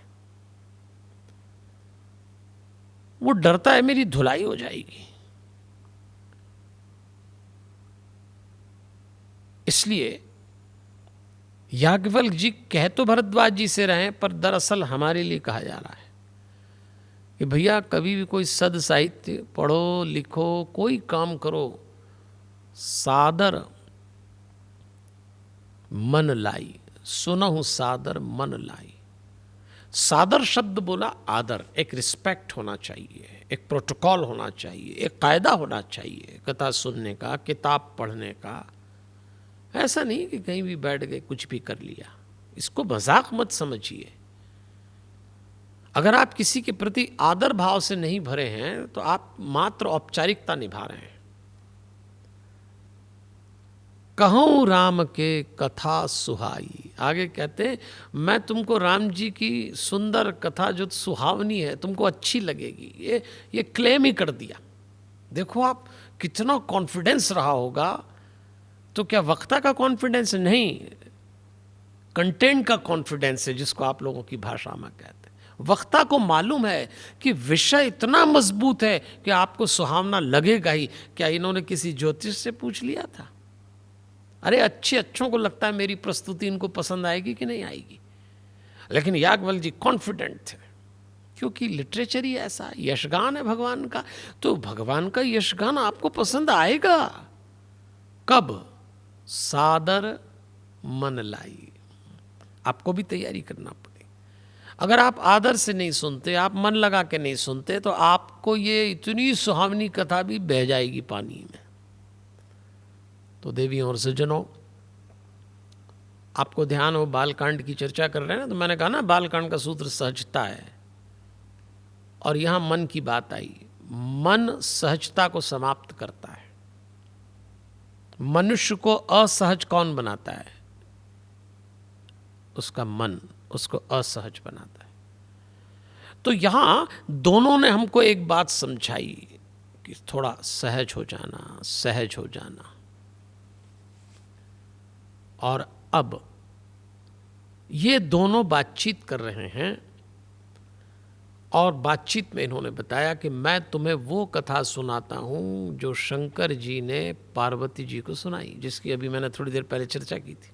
[SPEAKER 2] वो डरता है मेरी धुलाई हो जाएगी। इसलिए याज्ञवल्क्य जी कह तो भरद्वाज जी से रहे, पर दरअसल हमारे लिए कहा जा रहा है कि भैया कभी भी कोई सद साहित्य पढ़ो, लिखो, कोई काम करो, सादर मन लाई, सुनहु सादर मन लाई। सादर शब्द बोला आदर, एक रिस्पेक्ट होना चाहिए, एक प्रोटोकॉल होना चाहिए, एक कायदा होना चाहिए कथा सुनने का, किताब पढ़ने का। ऐसा नहीं कि कहीं भी बैठ गए कुछ भी कर लिया। इसको मजाक मत समझिए। अगर आप किसी के प्रति आदर भाव से नहीं भरे हैं तो आप मात्र औपचारिकता निभा रहे हैं। कहूँ राम के कथा सुहाई, आगे कहते हैं मैं तुमको राम जी की सुंदर कथा जो सुहावनी है तुमको अच्छी लगेगी। ये क्लेम ही कर दिया। देखो आप कितना कॉन्फिडेंस रहा होगा। तो क्या वक्ता का कॉन्फिडेंस नहीं, कंटेंट का कॉन्फिडेंस है, जिसको आप लोगों की भाषा में कहते हैं। वक्ता को मालूम है कि विषय इतना मजबूत है कि आपको सुहावना लगेगा ही। क्या इन्होंने किसी ज्योतिष से पूछ लिया था? अरे अच्छों को लगता है मेरी प्रस्तुति इनको पसंद आएगी कि नहीं आएगी, लेकिन याज्ञवल्क्य जी कॉन्फिडेंट थे, क्योंकि लिटरेचर ही ऐसा यशगान है भगवान का। तो भगवान का यशगान आपको पसंद आएगा कब? सादर मन लाई। आपको भी तैयारी करना पड़ेगी। अगर आप आदर से नहीं सुनते, आप मन लगा के नहीं सुनते, तो आपको ये इतनी सुहावनी कथा भी बह जाएगी पानी में। तो देवियों और सज्जनों, आपको ध्यान हो बालकांड की चर्चा कर रहे हैं ना, तो मैंने कहा ना बालकांड का सूत्र सहजता है, और यहां मन की बात आई। मन सहजता को समाप्त करता है। मनुष्य को असहज कौन बनाता है? उसका मन उसको असहज बनाता है। तो यहां दोनों ने हमको एक बात समझाई कि थोड़ा सहज हो जाना, सहज हो जाना। और अब ये दोनों बातचीत कर रहे हैं, और बातचीत में इन्होंने बताया कि मैं तुम्हें वो कथा सुनाता हूं जो शंकर जी ने पार्वती जी को सुनाई, जिसकी अभी मैंने थोड़ी देर पहले चर्चा की थी।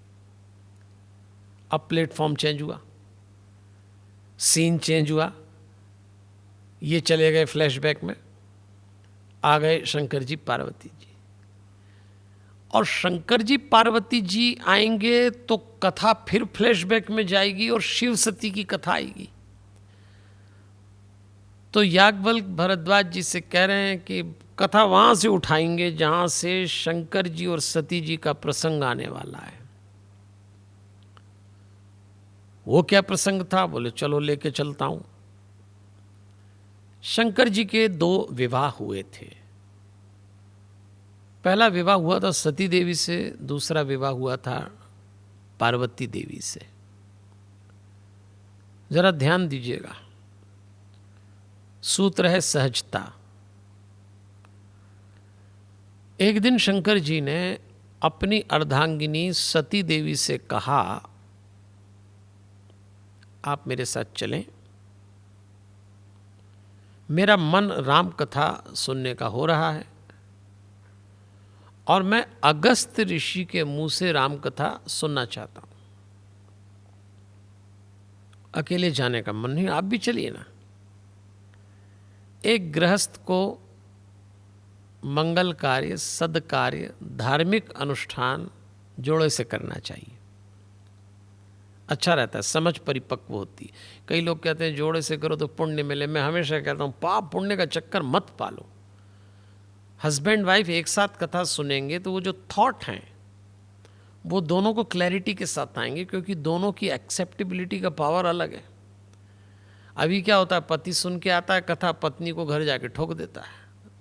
[SPEAKER 2] अब प्लेटफॉर्म चेंज हुआ, सीन चेंज हुआ, ये चले गए फ्लैशबैक में, आ गए शंकर जी पार्वती जी। और शंकर जी पार्वती जी आएंगे तो कथा फिर फ्लैशबैक में जाएगी और शिव सती की कथा आएगी। तो याज्ञवल्क्य भरद्वाज जी से कह रहे हैं कि कथा वहां से उठाएंगे जहां से शंकर जी और सती जी का प्रसंग आने वाला है। वो क्या प्रसंग था? बोले चलो लेके चलता हूं। शंकर जी के 2 विवाह हुए थे। पहला विवाह हुआ था सती देवी से, दूसरा विवाह हुआ था पार्वती देवी से। जरा ध्यान दीजिएगा, सूत्र है सहजता। एक दिन शंकर जी ने अपनी अर्धांगिनी सती देवी से कहा, आप मेरे साथ चलें, मेरा मन राम कथा सुनने का हो रहा है और मैं अगस्त ऋषि के मुंह से राम कथा सुनना चाहता हूं। अकेले जाने का मन नहीं, आप भी चलिए ना। एक गृहस्थ को मंगल कार्य, सद कार्य, धार्मिक अनुष्ठान जोड़े से करना चाहिए, अच्छा रहता है, समझ परिपक्व होती। कई लोग कहते हैं जोड़े से करो तो पुण्य मिले। मैं हमेशा कहता हूँ पाप पुण्य का चक्कर मत पालो। हस्बैंड वाइफ एक साथ कथा सुनेंगे तो वो जो थॉट हैं वो दोनों को क्लैरिटी के साथ आएंगे, क्योंकि दोनों की एक्सेप्टेबिलिटी का पावर अलग है। अभी क्या होता है, पति सुन के आता है कथा, पत्नी को घर जाके ठोक देता है,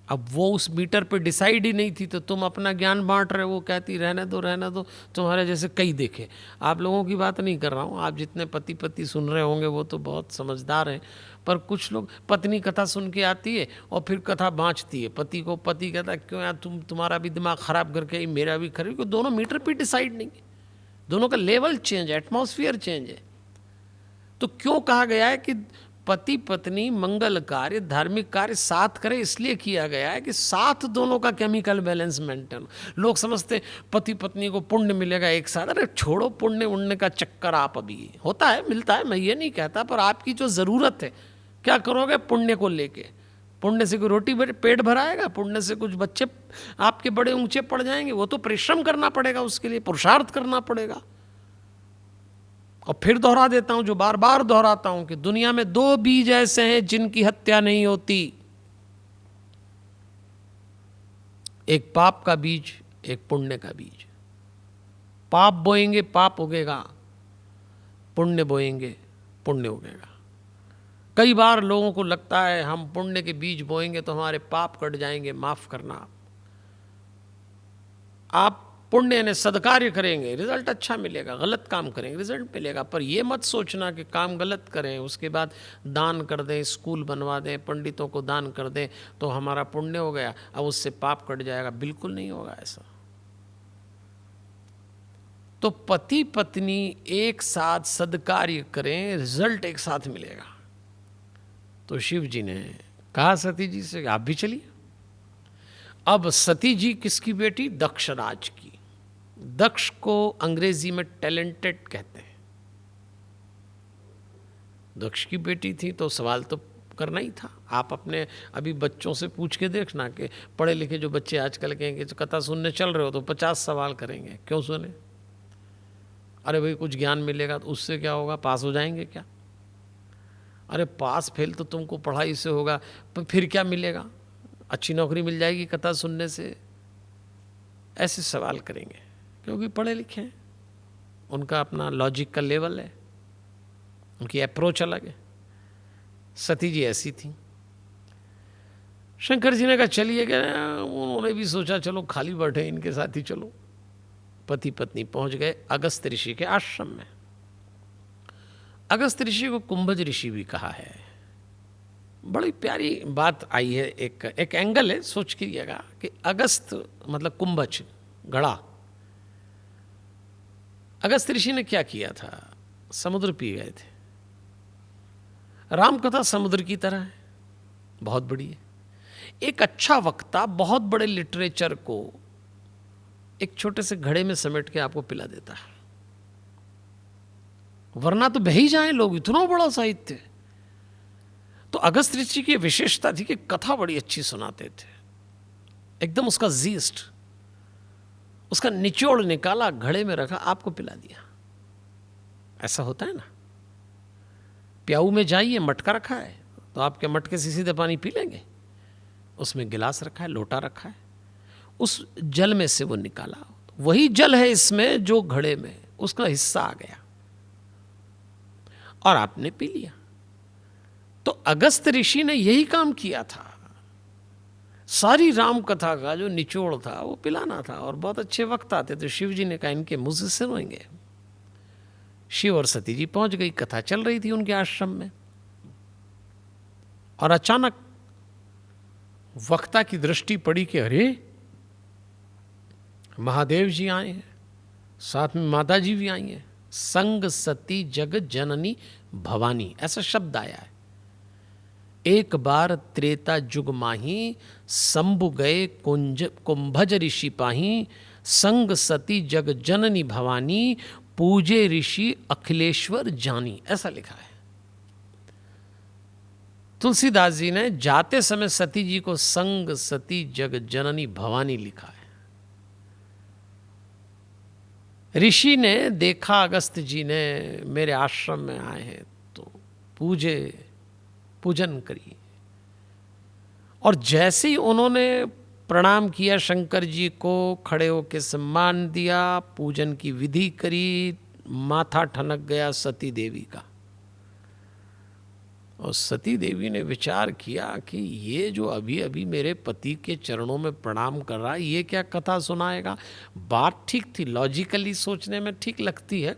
[SPEAKER 2] अब वो उस मीटर पे डिसाइड ही नहीं थी, तो तुम अपना ज्ञान बांट रहे हो, वो कहती रहने दो, तुम्हारे जैसे कई देखे। आप लोगों की बात नहीं कर रहा हूँ, आप जितने पति पति सुन रहे होंगे वो तो बहुत समझदार हैं, पर कुछ लोग, पत्नी कथा सुन के आती है और फिर कथा बाँचती है पति को, पति कहता है क्यों यार तुम्हारा भी दिमाग ख़राब करके आई, मेरा भी खराब, क्योंकि दोनों मीटर पे डिसाइड नहीं है, दोनों का लेवल चेंज है, एटमॉस्फेयर चेंज है। तो क्यों कहा गया है कि पति पत्नी मंगल कार्य धार्मिक कार्य साथ करें, इसलिए किया गया है कि साथ दोनों का केमिकल बैलेंस मेंटेन। लोग समझते पति पत्नी को पुण्य मिलेगा एक साथ, अरे छोड़ो पुण्य उड़ने का चक्कर, आप अभी होता है मिलता है, मैं ये नहीं कहता, पर आपकी जो ज़रूरत है क्या करोगे पुण्य को लेके? पुण्य से कोई रोटी पेट भराएगा? पुण्य से कुछ बच्चे आपके बड़े ऊंचे पड़ जाएंगे? वो तो परिश्रम करना पड़ेगा, उसके लिए पुरुषार्थ करना पड़ेगा। और फिर दोहरा देता हूं, जो बार बार दोहराता हूं, कि दुनिया में दो बीज ऐसे हैं जिनकी हत्या नहीं होती, एक पाप का बीज, एक पुण्य का बीज। पाप बोएंगे पाप उगेगा, पुण्य बोएंगे पुण्य उगेगा। कई बार लोगों को लगता है हम पुण्य के बीज बोएंगे तो हमारे पाप कट जाएंगे, माफ करना। आप पुण्य यानी सदकार्य करेंगे, रिजल्ट अच्छा मिलेगा, गलत काम करेंगे रिजल्ट मिलेगा, पर यह मत सोचना कि काम गलत करें उसके बाद दान कर दें, स्कूल बनवा दें, पंडितों को दान कर दें तो हमारा पुण्य हो गया, अब उससे पाप कट जाएगा। बिल्कुल नहीं होगा ऐसा। तो पति पत्नी एक साथ सदकार्य करें, रिजल्ट एक साथ मिलेगा। तो शिव जी ने कहा सती जी से आप भी चलिए। अब सती जी किसकी बेटी? दक्ष राज की। दक्ष को अंग्रेजी में टैलेंटेड कहते हैं। दक्ष की बेटी थी तो सवाल तो करना ही था। आप अपने अभी बच्चों से पूछ के देखना कि पढ़े लिखे जो बच्चे आजकल कहेंगे जो कथा सुनने चल रहे हो तो 50 सवाल करेंगे, क्यों सुने? अरे भाई कुछ ज्ञान मिलेगा तो उससे क्या होगा, पास हो जाएंगे क्या? अरे पास फेल तो तुमको पढ़ाई से होगा, पर फिर क्या मिलेगा? अच्छी नौकरी मिल जाएगी कथा सुनने से? ऐसे सवाल करेंगे क्योंकि पढ़े लिखे हैं, उनका अपना लॉजिक का लेवल है, उनकी अप्रोच अलग है। सती जी ऐसी थी। शंकर जी ने कहा चलिए, क्या उन्होंने भी सोचा चलो खाली बैठे इनके साथ ही चलो। पति पत्नी पहुंच गए अगस्त ऋषि के आश्रम में। अगस्त ऋषि को कुंभज ऋषि भी कहा है। बड़ी प्यारी बात आई है, एक एंगल है, सोच कीजिएगा कि अगस्त मतलब कुंभज, घड़ा। अगस्त ऋषि ने क्या किया था? समुद्र पी गए थे। रामकथा समुद्र की तरह है, बहुत बड़ी है। एक अच्छा वक्ता बहुत बड़े लिटरेचर को एक छोटे से घड़े में समेट के आपको पिला देता है, वरना तो बह ही जाए लोग, इतना बड़ा साहित्य। तो अगस्त ऋषि की विशेषता थी कि कथा बड़ी अच्छी सुनाते थे, एकदम उसका जीस्ट, उसका निचोड़ निकाला, घड़े में रखा, आपको पिला दिया। ऐसा होता है ना, प्याऊ में जाइए, मटका रखा है तो आपके मटके से सीधे पानी पी लेंगे, उसमें गिलास रखा है, लोटा रखा है, उस जल में से वो निकाला, वही जल है इसमें जो घड़े में, उसका हिस्सा आ गया और आपने पी लिया। तो अगस्त ऋषि ने यही काम किया था, सारी राम कथा का जो निचोड़ था वो पिलाना था। और बहुत अच्छे वक्त आते तो शिव जी ने कहा इनके मुंह से सुनेंगे। शिव और सती जी पहुंच गई, कथा चल रही थी उनके आश्रम में, और अचानक वक्ता की दृष्टि पड़ी कि अरे महादेव जी आए हैं, साथ में माता जी भी आई हैं। संग सती जग जननी भवानी, ऐसा शब्द आया है। एक बार त्रेता जुग माही, शंभु गए कुंभज ऋषि पाही, संग सती जग जननी भवानी, पूजे ऋषि अखिलेश्वर जानी, ऐसा लिखा है। तुलसीदास जी ने जाते समय सती जी को संग सती जग जननी भवानी लिखा है। ऋषि ने देखा अगस्त जी ने मेरे आश्रम में आए हैं तो पूजन करी, और जैसे ही उन्होंने प्रणाम किया शंकर जी को, खड़े होकर सम्मान दिया, पूजन की विधि करी, माथा ठनक गया सती देवी का। और सती देवी ने विचार किया कि ये जो अभी अभी मेरे पति के चरणों में प्रणाम कर रहा है, ये क्या कथा सुनाएगा। बात ठीक थी, लॉजिकली सोचने में ठीक लगती है।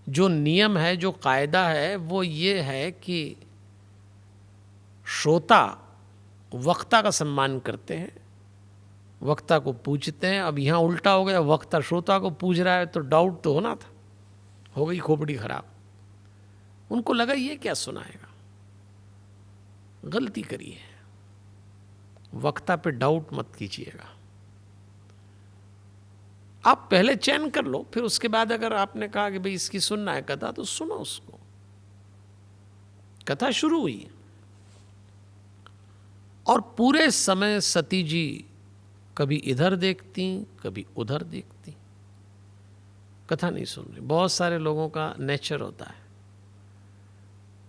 [SPEAKER 2] जो नियम है, जो कायदा है, वो ये है कि श्रोता वक्ता का सम्मान करते हैं, वक्ता को पूछते हैं। अब यहाँ उल्टा हो गया, वक्ता श्रोता को पूछ रहा है, तो डाउट तो होना था, हो गई खोपड़ी खराब। उनको लगा ये क्या सुनाएगा, गलती करिए, वक्ता पे डाउट मत कीजिएगा। आप पहले चयन कर लो, फिर उसके बाद अगर आपने कहा कि भाई इसकी सुनना है कथा, तो सुनो उसको। कथा शुरू हुई और पूरे समय सती जी कभी इधर देखती, कभी उधर देखती, कथा नहीं सुन रही। बहुत सारे लोगों का नेचर होता है,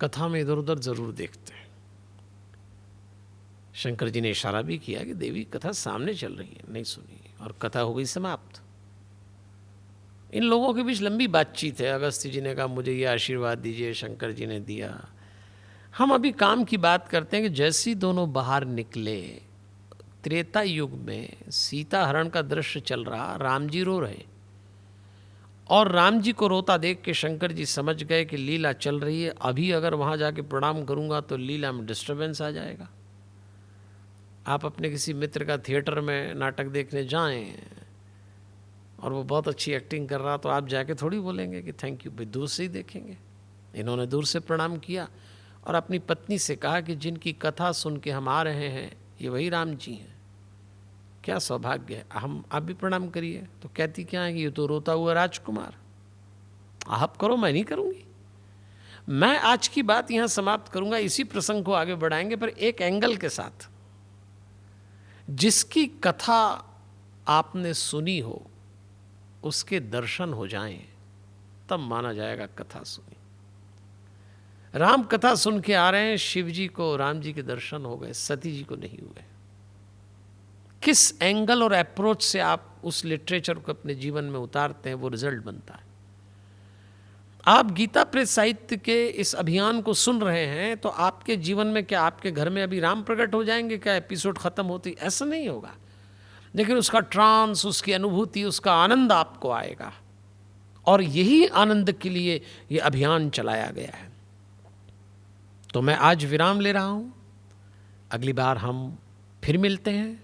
[SPEAKER 2] कथा में इधर उधर जरूर देखते हैं। शंकर जी ने इशारा भी किया कि देवी कथा सामने चल रही है, नहीं सुनी, और कथा हो गई समाप्त। इन लोगों के बीच लंबी बातचीत है। अगस्त्य जी ने कहा मुझे ये आशीर्वाद दीजिए, शंकर जी ने दिया। हम अभी काम की बात करते हैं कि जैसे ही दोनों बाहर निकले, त्रेता युग में सीता हरण का दृश्य चल रहा, राम जी रो रहे, और राम जी को रोता देख के शंकर जी समझ गए कि लीला चल रही है, अभी अगर वहाँ जाके प्रणाम करूँगा तो लीला में डिस्टर्बेंस आ जाएगा। आप अपने किसी मित्र का थिएटर में नाटक देखने जाएं और वो बहुत अच्छी एक्टिंग कर रहा, तो आप जाके थोड़ी बोलेंगे कि थैंक यू, भाई दूर से ही देखेंगे। इन्होंने दूर से प्रणाम किया और अपनी पत्नी से कहा कि जिनकी कथा सुन के हम आ रहे हैं ये वही राम जी हैं, क्या सौभाग्य है, हम आप भी प्रणाम करिए। तो कहती क्या है कि ये तो रोता हुआ राजकुमार, आप करो, मैं नहीं करूँगी। मैं आज की बात यहाँ समाप्त करूँगा, इसी प्रसंग को आगे बढ़ाएंगे, पर एक एंगल के साथ। जिसकी कथा आपने सुनी हो उसके दर्शन हो जाएं, तब माना जाएगा कथा सुनी। राम कथा सुन के आ रहे हैं, शिव जी को राम जी के दर्शन हो गए, सती जी को नहीं हुए। किस एंगल और अप्रोच से आप उस लिटरेचर को अपने जीवन में उतारते हैं, वो रिजल्ट बनता है। आप गीता प्रेस साहित्य के इस अभियान को सुन रहे हैं, तो आपके जीवन में क्या आपके घर में अभी राम प्रकट हो जाएंगे क्या एपिसोड खत्म होती? ऐसा नहीं होगा, लेकिन उसका ट्रांस, उसकी अनुभूति, उसका आनंद आपको आएगा। और यही आनंद के लिए ये अभियान चलाया गया है। तो मैं आज विराम ले रहा हूं, अगली बार हम फिर मिलते हैं,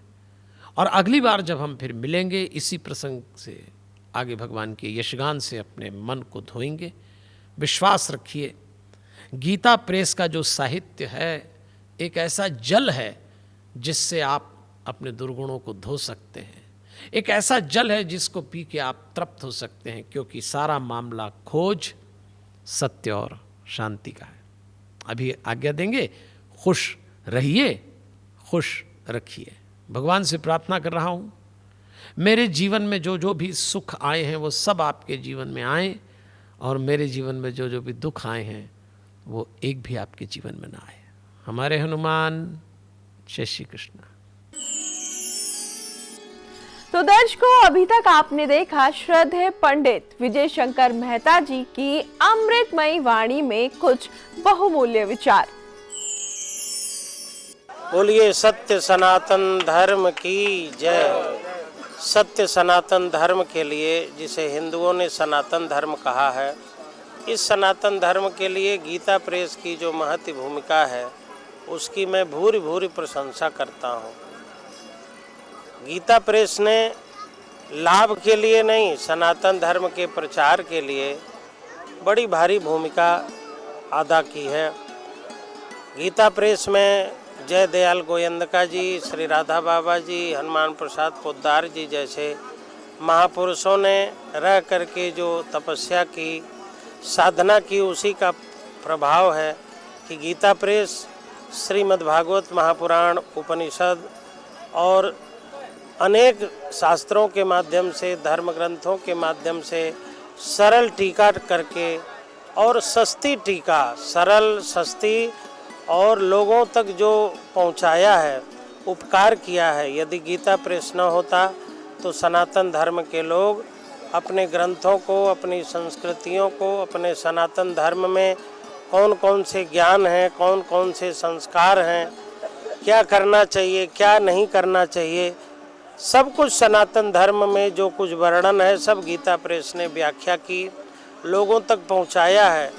[SPEAKER 2] और अगली बार जब हम फिर मिलेंगे इसी प्रसंग से आगे भगवान के यशगान से अपने मन को धोएंगे। विश्वास रखिए, गीता प्रेस का जो साहित्य है एक ऐसा जल है जिससे आप अपने दुर्गुणों को धो सकते हैं, एक ऐसा जल है जिसको पी के आप तृप्त हो सकते हैं, क्योंकि सारा मामला खोज, सत्य और शांति का है। अभी आज्ञा देंगे, खुश रहिए, खुश रखिए। भगवान से प्रार्थना कर रहा हूँ, मेरे जीवन में जो जो भी सुख आए हैं वो सब आपके जीवन में आए, और मेरे जीवन में जो जो भी दुख आए हैं वो एक भी आपके जीवन में ना आए। हमारे हनुमान। जय श्री कृष्ण।
[SPEAKER 3] तो दर्शकों, अभी तक आपने देखा श्रद्धेय पंडित विजय शंकर मेहता जी की अमृतमयी वाणी में कुछ बहुमूल्य विचार।
[SPEAKER 4] बोलिए सत्य सनातन धर्म की जय। सत्य सनातन धर्म के लिए, जिसे हिंदुओं ने सनातन धर्म कहा है, इस सनातन धर्म के लिए गीता प्रेस की जो महती भूमिका है उसकी मैं भूरी भूरी प्रशंसा करता हूँ। गीता प्रेस ने लाभ के लिए नहीं, सनातन धर्म के प्रचार के लिए बड़ी भारी भूमिका अदा की है। गीता प्रेस में जय दयाल गोयंदका जी, श्री राधा बाबा जी, हनुमान प्रसाद पोद्दार जी जैसे महापुरुषों ने रह करके जो तपस्या की, साधना की, उसी का प्रभाव है कि गीता प्रेस श्रीमद् भागवत महापुराण, उपनिषद और अनेक शास्त्रों के माध्यम से, धर्म ग्रंथों के माध्यम से सरल टीका करके, और सस्ती टीका, सरल, सस्ती, और लोगों तक जो पहुंचाया है, उपकार किया है। यदि गीता प्रेस न होता तो सनातन धर्म के लोग अपने ग्रंथों को, अपनी संस्कृतियों को, अपने सनातन धर्म में कौन कौन से ज्ञान हैं, कौन कौन से संस्कार हैं, क्या करना चाहिए, क्या नहीं करना चाहिए, सब कुछ सनातन धर्म में जो कुछ वर्णन है सब गीता प्रेस ने व्याख्या की, लोगों तक पहुंचाया है।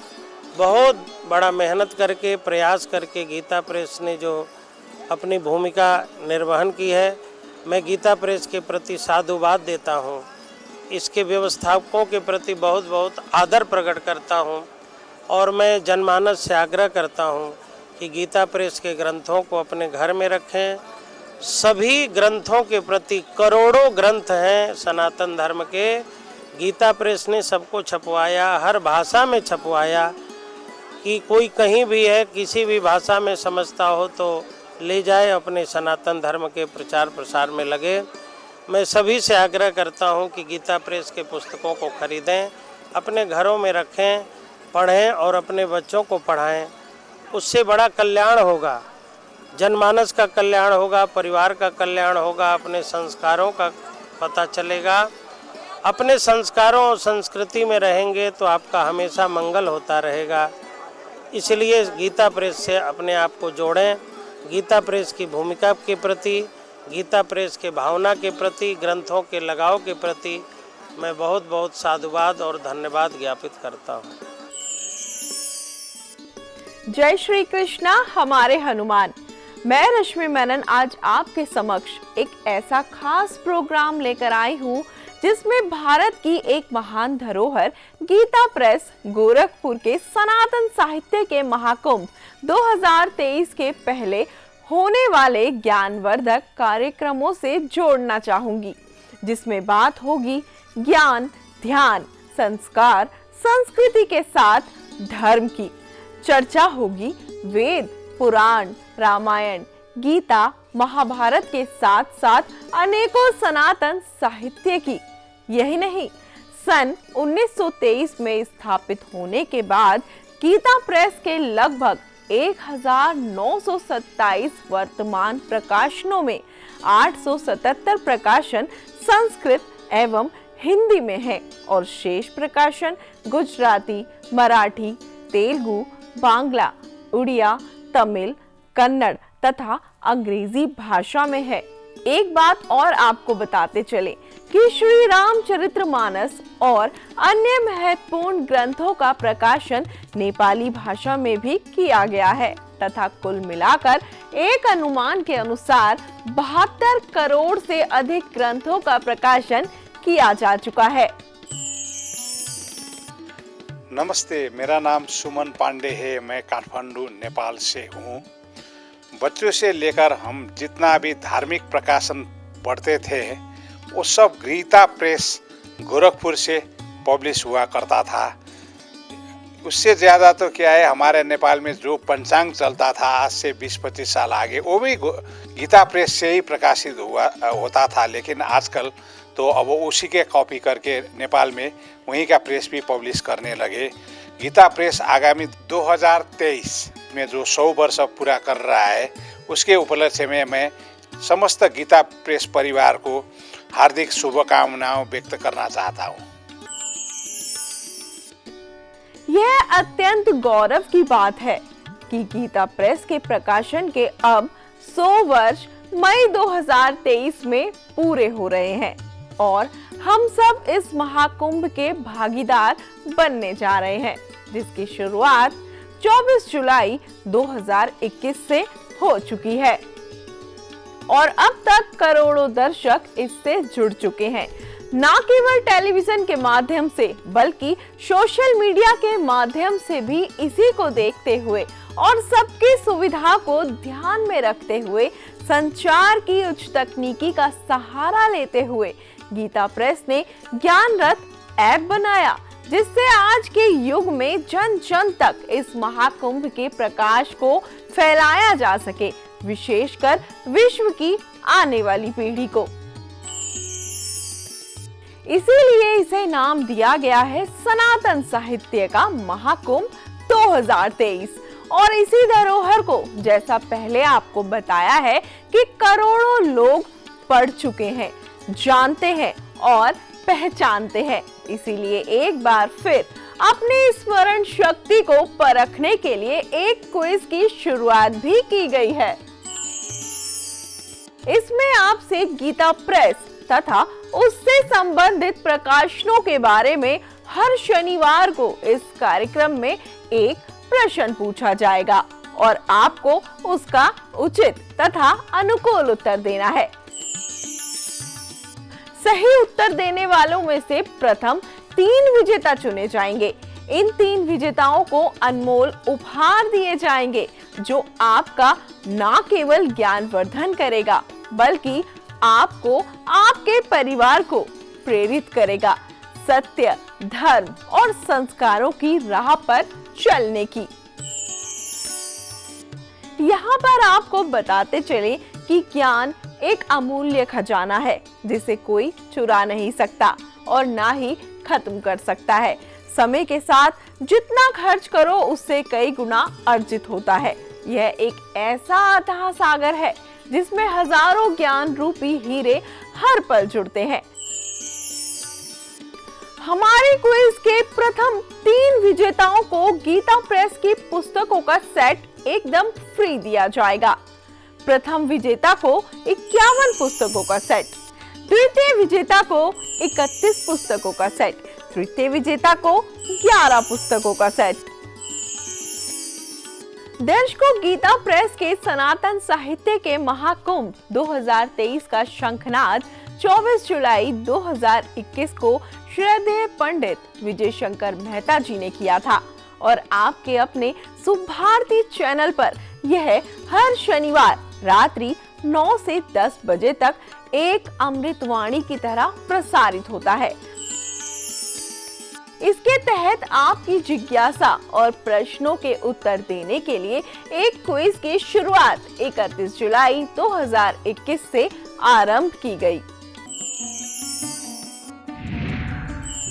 [SPEAKER 4] बहुत बड़ा मेहनत करके, प्रयास करके गीता प्रेस ने जो अपनी भूमिका निर्वहन की है, मैं गीता प्रेस के प्रति साधुवाद देता हूँ। इसके व्यवस्थापकों के प्रति बहुत बहुत आदर प्रकट करता हूँ और मैं जनमानस से आग्रह करता हूँ कि गीता प्रेस के ग्रंथों को अपने घर में रखें। सभी ग्रंथों के प्रति, करोड़ों ग्रंथ हैं सनातन धर्म के, गीता प्रेस ने सबको छपवाया, हर भाषा में छपवाया कि कोई कहीं भी है, किसी भी भाषा में समझता हो तो ले जाए, अपने सनातन धर्म के प्रचार प्रसार में लगे। मैं सभी से आग्रह करता हूं कि गीता प्रेस के पुस्तकों को खरीदें, अपने घरों में रखें, पढ़ें और अपने बच्चों को पढ़ाएं। उससे बड़ा कल्याण होगा, जनमानस का कल्याण होगा, परिवार का कल्याण होगा, अपने संस्कारों का पता चलेगा। अपने संस्कारों और संस्कृति में रहेंगे तो आपका हमेशा मंगल होता रहेगा। इसलिए गीता प्रेस से अपने आप को जोड़ें। गीता प्रेस की भूमिका के प्रति, गीता प्रेस के भावना के प्रति, ग्रंथों के लगाव के प्रति मैं बहुत बहुत साधुवाद और धन्यवाद ज्ञापित करता हूँ।
[SPEAKER 3] जय श्री कृष्णा हमारे हनुमान। मैं रश्मि मेनन आज आपके समक्ष एक ऐसा खास प्रोग्राम लेकर आई हूँ जिसमें भारत की एक महान धरोहर गीता प्रेस गोरखपुर के सनातन साहित्य के महाकुंभ 2023 के पहले होने वाले ज्ञानवर्धक कार्यक्रमों से जोड़ना चाहूंगी, जिसमें बात होगी ज्ञान, ध्यान, संस्कार, संस्कृति के साथ धर्म की। चर्चा होगी वेद, पुराण, रामायण, गीता, महाभारत के साथ साथ अनेकों सनातन साहित्य की। यही नहीं, सन 1923 में स्थापित होने के बाद गीता प्रेस के लगभग 1927 वर्तमान प्रकाशनों में 877 प्रकाशन संस्कृत एवं हिंदी में है और शेष प्रकाशन गुजराती, मराठी, तेलुगु, बांग्ला, उड़िया, तमिल, कन्नड़ तथा अंग्रेजी भाषा में है। एक बात और आपको बताते चले कि श्री रामचरितमानस और अन्य महत्वपूर्ण ग्रंथों का प्रकाशन नेपाली भाषा में भी किया गया है तथा कुल मिलाकर एक अनुमान के अनुसार 72 करोड़ से अधिक ग्रंथों का प्रकाशन किया जा चुका है।
[SPEAKER 5] नमस्ते, मेरा नाम सुमन पांडे है। मैं काठमांडू, नेपाल से हूँ। बच्चों से लेकर हम जितना भी धार्मिक प्रकाशन पढ़ते थे वो सब गीता प्रेस गोरखपुर से पब्लिश हुआ करता था। उससे ज़्यादा तो क्या है, हमारे नेपाल में जो पंचांग चलता था आज से 20-25 साल आगे, वो भी गीता प्रेस से ही प्रकाशित होता था। लेकिन आजकल तो अब उसी के कॉपी करके नेपाल में वहीं का प्रेस भी पब्लिश करने लगे। गीता प्रेस आगामी 2023 में जो 100 वर्ष पूरा कर रहा है, उसके उपलक्ष्य में मैं समस्त गीता प्रेस परिवार को हार्दिक शुभकामनाएं व्यक्त करना चाहता हूँ।
[SPEAKER 3] यह अत्यंत गौरव की बात है कि गीता प्रेस के प्रकाशन के अब 100 वर्ष मई 2023 में पूरे हो रहे हैं और हम सब इस महाकुंभ के भागीदार बनने जा रहे हैं, जिसकी शुरुआत 24 जुलाई 2021 से हो चुकी है और अब तक करोड़ों दर्शक इससे जुड़ चुके हैं। न केवल टेलीविजन के माध्यम से बल्कि सोशल मीडिया के माध्यम से भी इसी को देखते हुए और सबकी सुविधा को ध्यान में रखते हुए संचार की उच्च तकनीकी का सहारा लेते हुए गीता प्रेस ने ज्ञान रथ ऐप बनाया, जिससे आज के युग में जन जन तक इस महाकुंभ के प्रकाश को फैलाया जा सके, विशेषकर विश्व की आने वाली पीढ़ी को। इसीलिए इसे नाम दिया गया है सनातन साहित्य का महाकुंभ 2023 और इसी धरोहर को, जैसा पहले आपको बताया है, कि करोड़ों लोग पढ़ चुके हैं, जानते हैं और पहचानते हैं। इसीलिए एक बार फिर अपनी स्मरण शक्ति को परखने के लिए एक क्विज की शुरुआत भी की गई है। इसमें आपसे गीता प्रेस तथा उससे संबंधित प्रकाशनों के बारे में हर शनिवार को इस कार्यक्रम में एक प्रश्न पूछा जाएगा और आपको उसका उचित तथा अनुकूल उत्तर देना है। सही उत्तर देने वालों में से प्रथम 3 विजेता चुने जाएंगे। इन 3 विजेताओं को अनमोल उपहार दिए जाएंगे जो आपका न केवल ज्ञानवर्धन करेगा बल्कि आपको, आपके परिवार को प्रेरित करेगा सत्य, धर्म और संस्कारों की राह पर चलने की। यहाँ पर आपको बताते चले कि ज्ञान एक अमूल्य खजाना है जिसे कोई चुरा नहीं सकता और ना ही खत्म कर सकता है। समय के साथ जितना खर्च करो उससे कई गुना अर्जित होता है। यह एक ऐसा अथाह सागर है जिसमें हजारों ज्ञान रूपी हीरे हर पल जुड़ते हैं। हमारे क्विज के प्रथम 3 विजेताओं को गीता प्रेस की पुस्तकों का सेट एकदम फ्री दिया जाएगा। प्रथम विजेता को 51 पुस्तकों का सेट, द्वितीय विजेता को 31 पुस्तकों का सेट, तृतीय विजेता को 11 पुस्तकों का सेट। दर्शकों, गीता प्रेस के सनातन साहित्य के महाकुंभ 2023 का शंखनाद 24 जुलाई 2021 को श्रद्धेय पंडित विजय शंकर मेहता जी ने किया था और आपके अपने सुभारती चैनल पर यह हर शनिवार रात्रि 9 से 10 बजे तक एक अमृतवाणी की तरह प्रसारित होता है। इसके तहत आपकी जिज्ञासा और प्रश्नों के उत्तर देने के लिए एक क्विज की शुरुआत 31 जुलाई 2021 से आरंभ की गई।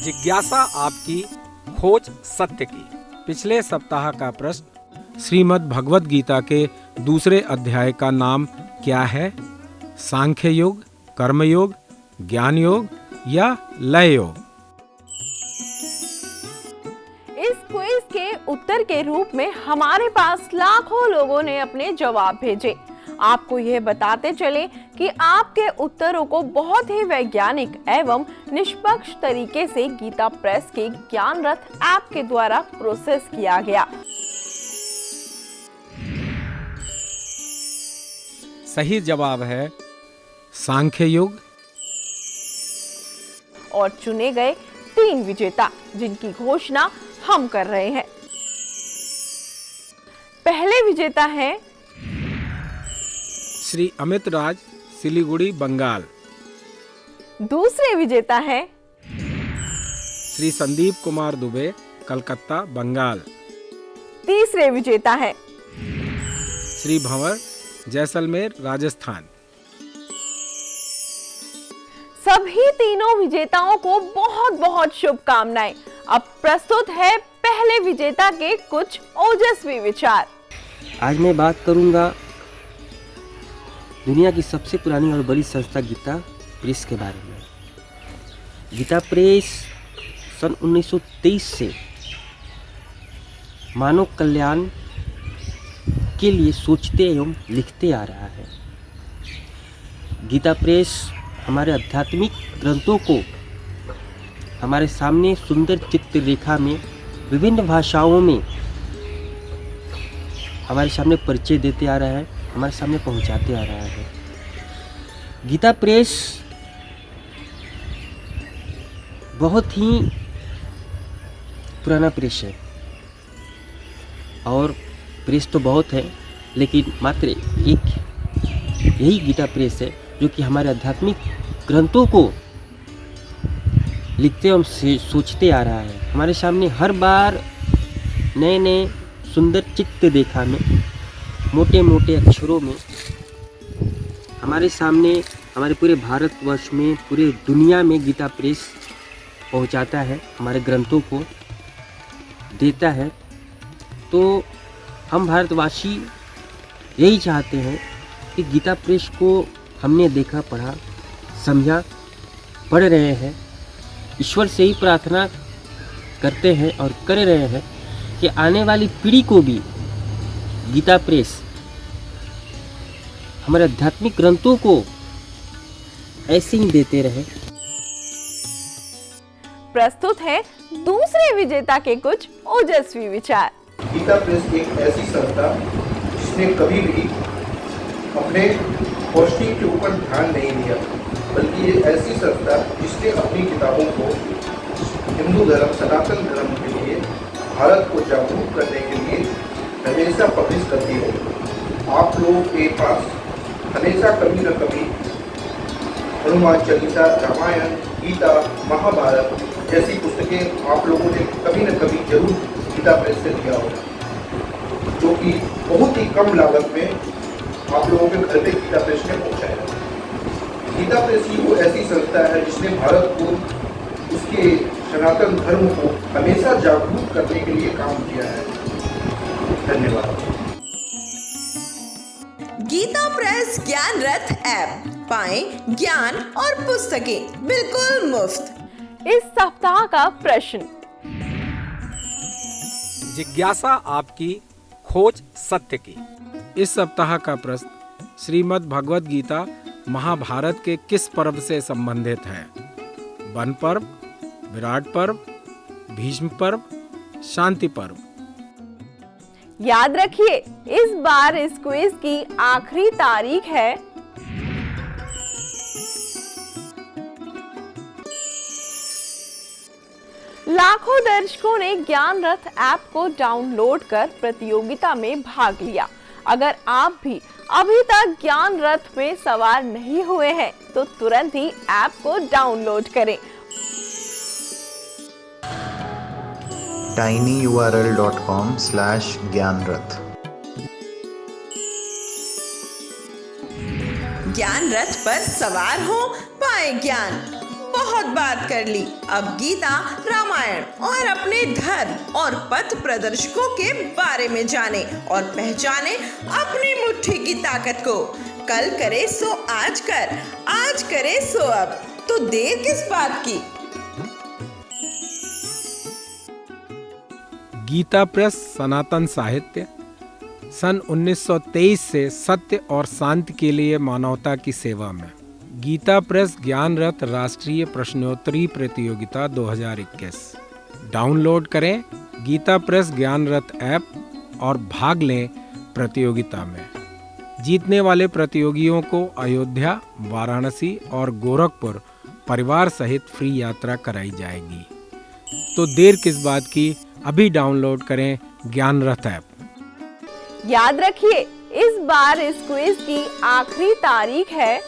[SPEAKER 6] जिज्ञासा आपकी, खोज सत्य की। पिछले सप्ताह का प्रश्न, श्रीमद् भगवद गीता के दूसरे अध्याय का नाम क्या है? सांख्य योग, कर्म योग, ज्ञान योग या लय योग?
[SPEAKER 3] इस क्विज के उत्तर के रूप में हमारे पास लाखों लोगों ने अपने जवाब भेजे। आपको यह बताते चले कि आपके उत्तरों को बहुत ही वैज्ञानिक एवं निष्पक्ष तरीके से गीता प्रेस के ज्ञान रथ ऐप के द्वारा प्रोसेस किया गया।
[SPEAKER 6] सही जवाब है सांख्य योग।
[SPEAKER 3] और चुने गए 3 विजेता जिनकी घोषणा हम कर रहे हैं। पहले विजेता हैं
[SPEAKER 6] श्री अमित राज, सिलीगुड़ी, बंगाल।
[SPEAKER 3] दूसरे विजेता हैं
[SPEAKER 6] श्री संदीप कुमार दुबे, कलकत्ता, बंगाल।
[SPEAKER 3] तीसरे विजेता हैं
[SPEAKER 6] श्री भंवर, जैसलमेर, राजस्थान।
[SPEAKER 3] सभी तीनों विजेताओं को बहुत बहुत शुभकामनाएं। अब प्रस्तुत है पहले विजेता के कुछ ओजस्वी विचार।
[SPEAKER 7] आज मैं बात करूंगा दुनिया की सबसे पुरानी और बड़ी संस्था गीता प्रेस के बारे में। गीता प्रेस सन 1923 से मानव कल्याण के लिए सोचते एवं लिखते आ रहा है। गीता प्रेस हमारे आध्यात्मिक ग्रंथों को हमारे सामने सुंदर चित्र रेखा में विभिन्न भाषाओं में हमारे सामने परिचय देते आ रहा है, हमारे सामने पहुंचाते आ रहा है। गीता प्रेस बहुत ही पुराना प्रेस है और प्रेस तो बहुत है, लेकिन मात्र एक यही गीता प्रेस है जो कि हमारे आध्यात्मिक ग्रंथों को लिखते एवं सोचते आ रहा है। हमारे सामने हर बार नए नए सुंदर चित्र रेखा में, मोटे मोटे अक्षरों में हमारे सामने, हमारे पूरे भारतवर्ष में, पूरे दुनिया में गीता प्रेस पहुंचाता है, हमारे ग्रंथों को देता है। तो हम भारतवासी यही चाहते हैं कि गीता प्रेस को हमने देखा, पढ़ा, समझा, पढ़ रहे हैं। ईश्वर से ही प्रार्थना करते हैं और कर रहे हैं कि आने वाली पीढ़ी को भी गीता प्रेस हमारे आध्यात्मिक ग्रंथों को ऐसे ही देते रहे।
[SPEAKER 3] प्रस्तुत है दूसरे विजेता के कुछ ओजस्वी विचार।
[SPEAKER 8] गीता प्रेस एक ऐसी संस्था जिसने कभी भी अपने पौष्टिक के ऊपर ध्यान नहीं दिया, बल्कि ये ऐसी संस्था जिसने अपनी किताबों को हिंदू धर्म, सनातन धर्म के लिए, भारत को जागरूक करने के लिए हमेशा पब्लिश करती है। आप लोगों के पास हमेशा कभी न कभी हनुमान चालीसा, रामायण, गीता, महाभारत जैसी पुस्तकें आप लोगों ने कभी न कभी जरूर गीता प्रेस से लिया होगा, जो कि बहुत ही कम लागत में आप लोगों के घर पे गीता प्रेस ने पहुंचाया। गीता प्रेस ही वो ऐसी संस्था है जिसने भारत को, उसके सनातन धर्म को हमेशा जागरूक करने के लिए काम किया है। धन्यवाद।
[SPEAKER 9] गीता प्रेस ज्ञान रथ ऐप पाएं ज्ञान और पुस्तकें बिल्कुल मुफ्त।
[SPEAKER 3] इस सप्ताह का प्रश्न।
[SPEAKER 6] जिज्ञासा आपकी, खोज सत्य की। इस सप्ताह का प्रश्न श्रीमद् भगवद गीता महाभारत के किस पर्व से संबंधित है? वन पर्व, विराट पर्व, भीष्म पर्व, शांति पर्व।
[SPEAKER 3] याद रखिए, इस बार इस क्विज की आखिरी तारीख है लाखों दर्शकों ने ज्ञान रथ ऐप को डाउनलोड कर प्रतियोगिता में भाग लिया। अगर आप भी अभी तक ज्ञान रथ में सवार नहीं हुए हैं तो तुरंत ही ऐप को डाउनलोड करें।
[SPEAKER 10] tinyurl.com/gyanrath।
[SPEAKER 9] ज्ञान रथ पर सवार हो, पाए ज्ञान। बहुत बात कर ली, अब गीता, रामायण और अपने धर्म और पथ प्रदर्शकों के बारे में जाने और पहचाने अपनी मुट्ठी की ताकत को। कल करे सो आज कर, आज करे सो अब, तो देर किस बात की।
[SPEAKER 6] गीता प्रेस सनातन साहित्य सन 1923 से सत्य और शांति के लिए मानवता की सेवा में। गीता प्रेस ज्ञान रथ राष्ट्रीय प्रश्नोत्तरी प्रतियोगिता 2021। डाउनलोड करें गीता प्रेस ज्ञान रथ ऐप और भाग लें प्रतियोगिता में। जीतने वाले प्रतियोगियों को अयोध्या, वाराणसी और गोरखपुर परिवार सहित फ्री यात्रा कराई जाएगी। तो देर किस बात की, अभी डाउनलोड करें ज्ञान रथ ऐप।
[SPEAKER 3] याद रखिए, इस बार इस क्विज की आखिरी तारीख है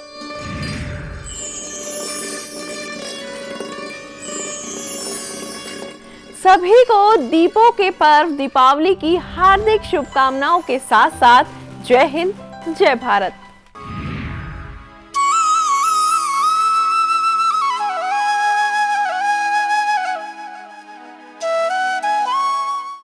[SPEAKER 3] सभी को दीपों के पर्व दीपावली की हार्दिक शुभकामनाओं के साथ साथ जय हिंद, जय भारत।